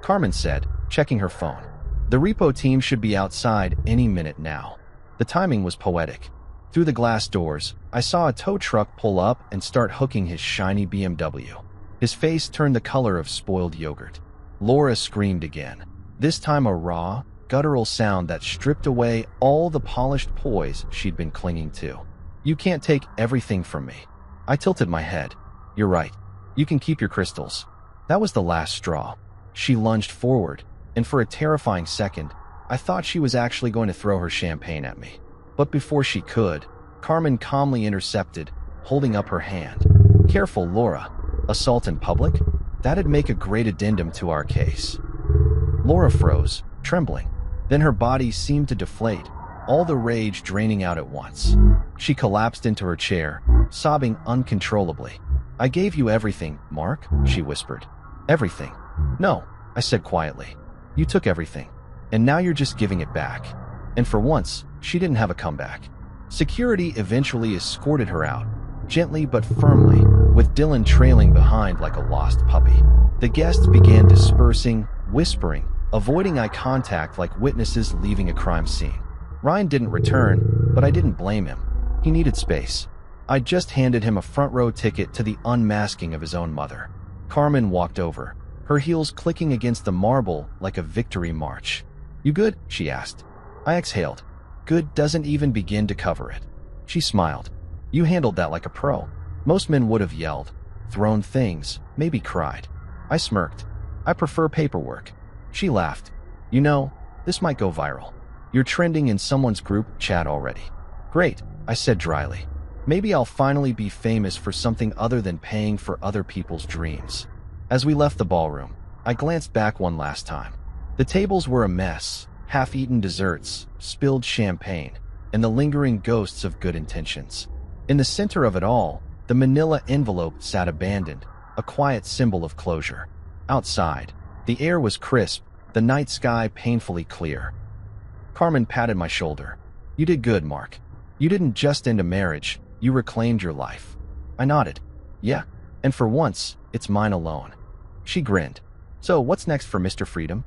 Carmen said, checking her phone. "The repo team should be outside any minute now." The timing was poetic. Through the glass doors, I saw a tow truck pull up and start hooking his shiny BMW. His face turned the color of spoiled yogurt. Laura screamed again, this time a raw, guttural sound that stripped away all the polished poise she'd been clinging to. "You can't take everything from me." I tilted my head. "You're right. You can keep your crystals." That was the last straw. She lunged forward, and for a terrifying second, I thought she was actually going to throw her champagne at me. But before she could, Carmen calmly intercepted, holding up her hand. "Careful, Laura. Assault in public? That'd make a great addendum to our case." Laura froze, trembling. Then her body seemed to deflate, all the rage draining out at once. She collapsed into her chair, sobbing uncontrollably. "I gave you everything, Mark," she whispered. "Everything." "No," I said quietly. "You took everything, and now you're just giving it back." And for once, she didn't have a comeback. Security eventually escorted her out, gently but firmly, with Dylan trailing behind like a lost puppy. The guests began dispersing, whispering, avoiding eye contact like witnesses leaving a crime scene. Ryan didn't return, but I didn't blame him. He needed space. I'd just handed him a front-row ticket to the unmasking of his own mother. Carmen walked over, her heels clicking against the marble like a victory march. "You good?" she asked. I exhaled. Good doesn't even begin to cover it. She smiled. "You handled that like a pro." Most men would have yelled, thrown things, maybe cried. I smirked. "I prefer paperwork." She laughed. "You know, this might go viral. You're trending in someone's group chat already." "Great," I said dryly. "Maybe I'll finally be famous for something other than paying for other people's dreams." As we left the ballroom, I glanced back one last time. The tables were a mess, half-eaten desserts, spilled champagne, and the lingering ghosts of good intentions. In the center of it all, the manila envelope sat abandoned, a quiet symbol of closure. Outside, the air was crisp, the night sky painfully clear. Carmen patted my shoulder. "You did good, Mark. You didn't just end a marriage, you reclaimed your life." I nodded. "Yeah, and for once, it's mine alone." She grinned. "So what's next for Mr. Freedom?"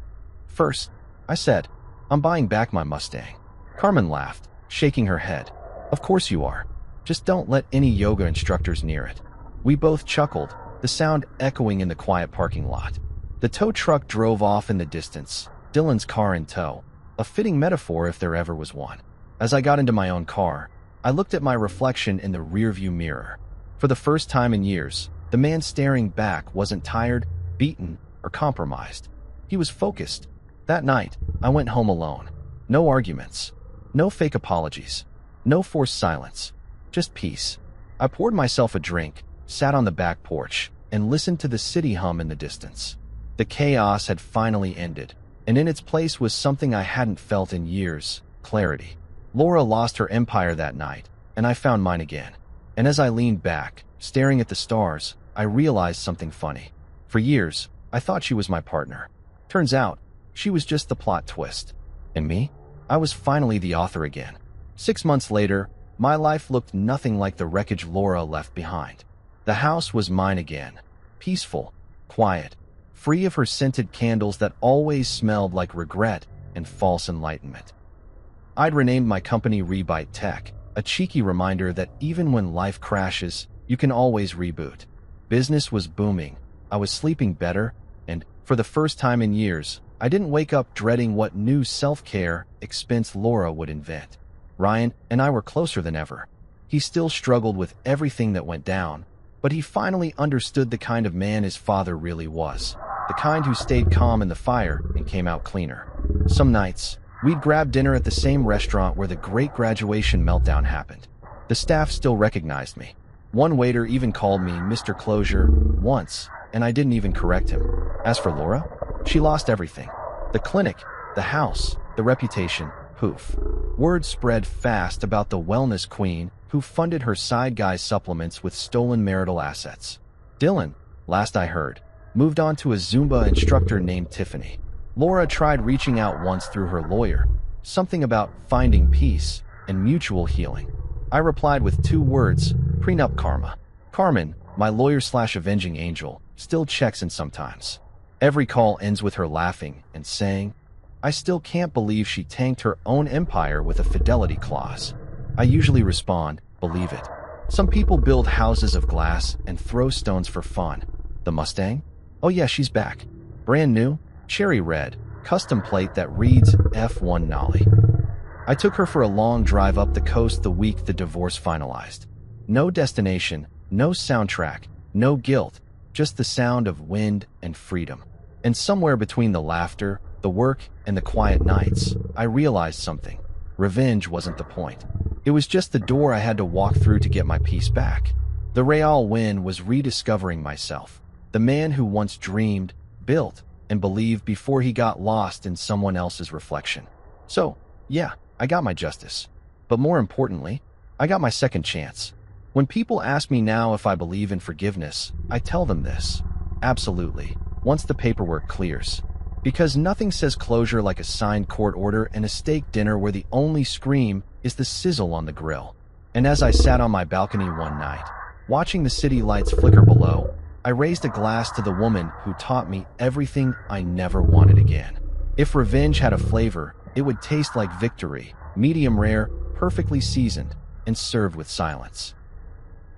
"First," I said, "I'm buying back my Mustang." Carmen laughed, shaking her head. "Of course you are. Just don't let any yoga instructors near it." We both chuckled, the sound echoing in the quiet parking lot. The tow truck drove off in the distance, Dylan's car in tow, a fitting metaphor if there ever was one. As I got into my own car, I looked at my reflection in the rearview mirror. For the first time in years, the man staring back wasn't tired, beaten, or compromised. He was focused. That night, I went home alone. No arguments. No fake apologies. No forced silence. Just peace. I poured myself a drink, sat on the back porch, and listened to the city hum in the distance. The chaos had finally ended, and in its place was something I hadn't felt in years: clarity. Laura lost her empire that night, and I found mine again. And as I leaned back, staring at the stars, I realized something funny. For years, I thought she was my partner. Turns out, she was just the plot twist. And me? I was finally the author again. 6 months later, my life looked nothing like the wreckage Laura left behind. The house was mine again. Peaceful, quiet, free of her scented candles that always smelled like regret and false enlightenment. I'd renamed my company Rebite Tech, a cheeky reminder that even when life crashes, you can always reboot. Business was booming, I was sleeping better, and, for the first time in years, I didn't wake up dreading what new self-care expense Laura would invent. Ryan and I were closer than ever. He still struggled with everything that went down, but he finally understood the kind of man his father really was, the kind who stayed calm in the fire and came out cleaner. Some nights, we'd grab dinner at the same restaurant where the great graduation meltdown happened. The staff still recognized me. One waiter even called me Mr. Closure once, and I didn't even correct him. As for Laura, she lost everything. The clinic, the house, the reputation, poof. Word spread fast about the wellness queen who funded her side guy supplements with stolen marital assets. Dylan, last I heard, moved on to a Zumba instructor named Tiffany. Laura tried reaching out once through her lawyer, something about finding peace and mutual healing. I replied with 2 words: prenup karma. Carmen, my lawyer/avenging angel, still checks in sometimes. Every call ends with her laughing and saying, "I still can't believe she tanked her own empire with a fidelity clause." I usually respond, "Believe it." Some people build houses of glass and throw stones for fun. The Mustang? Oh yeah, she's back. Brand new, cherry red, custom plate that reads F1 Nolly. I took her for a long drive up the coast the week the divorce finalized. No destination, no soundtrack, no guilt, just the sound of wind and freedom. And somewhere between the laughter, the work, and the quiet nights, I realized something. Revenge wasn't the point. It was just the door I had to walk through to get my peace back. The Real win was rediscovering myself, the man who once dreamed, built, and believed before he got lost in someone else's reflection. So, yeah, I got my justice. But more importantly, I got my second chance. When people ask me now if I believe in forgiveness, I tell them this: absolutely, once the paperwork clears. Because nothing says closure like a signed court order and a steak dinner where the only scream is the sizzle on the grill. And as I sat on my balcony one night, watching the city lights flicker below, I raised a glass to the woman who taught me everything I never wanted again. If revenge had a flavor, it would taste like victory, medium rare, perfectly seasoned, and served with silence.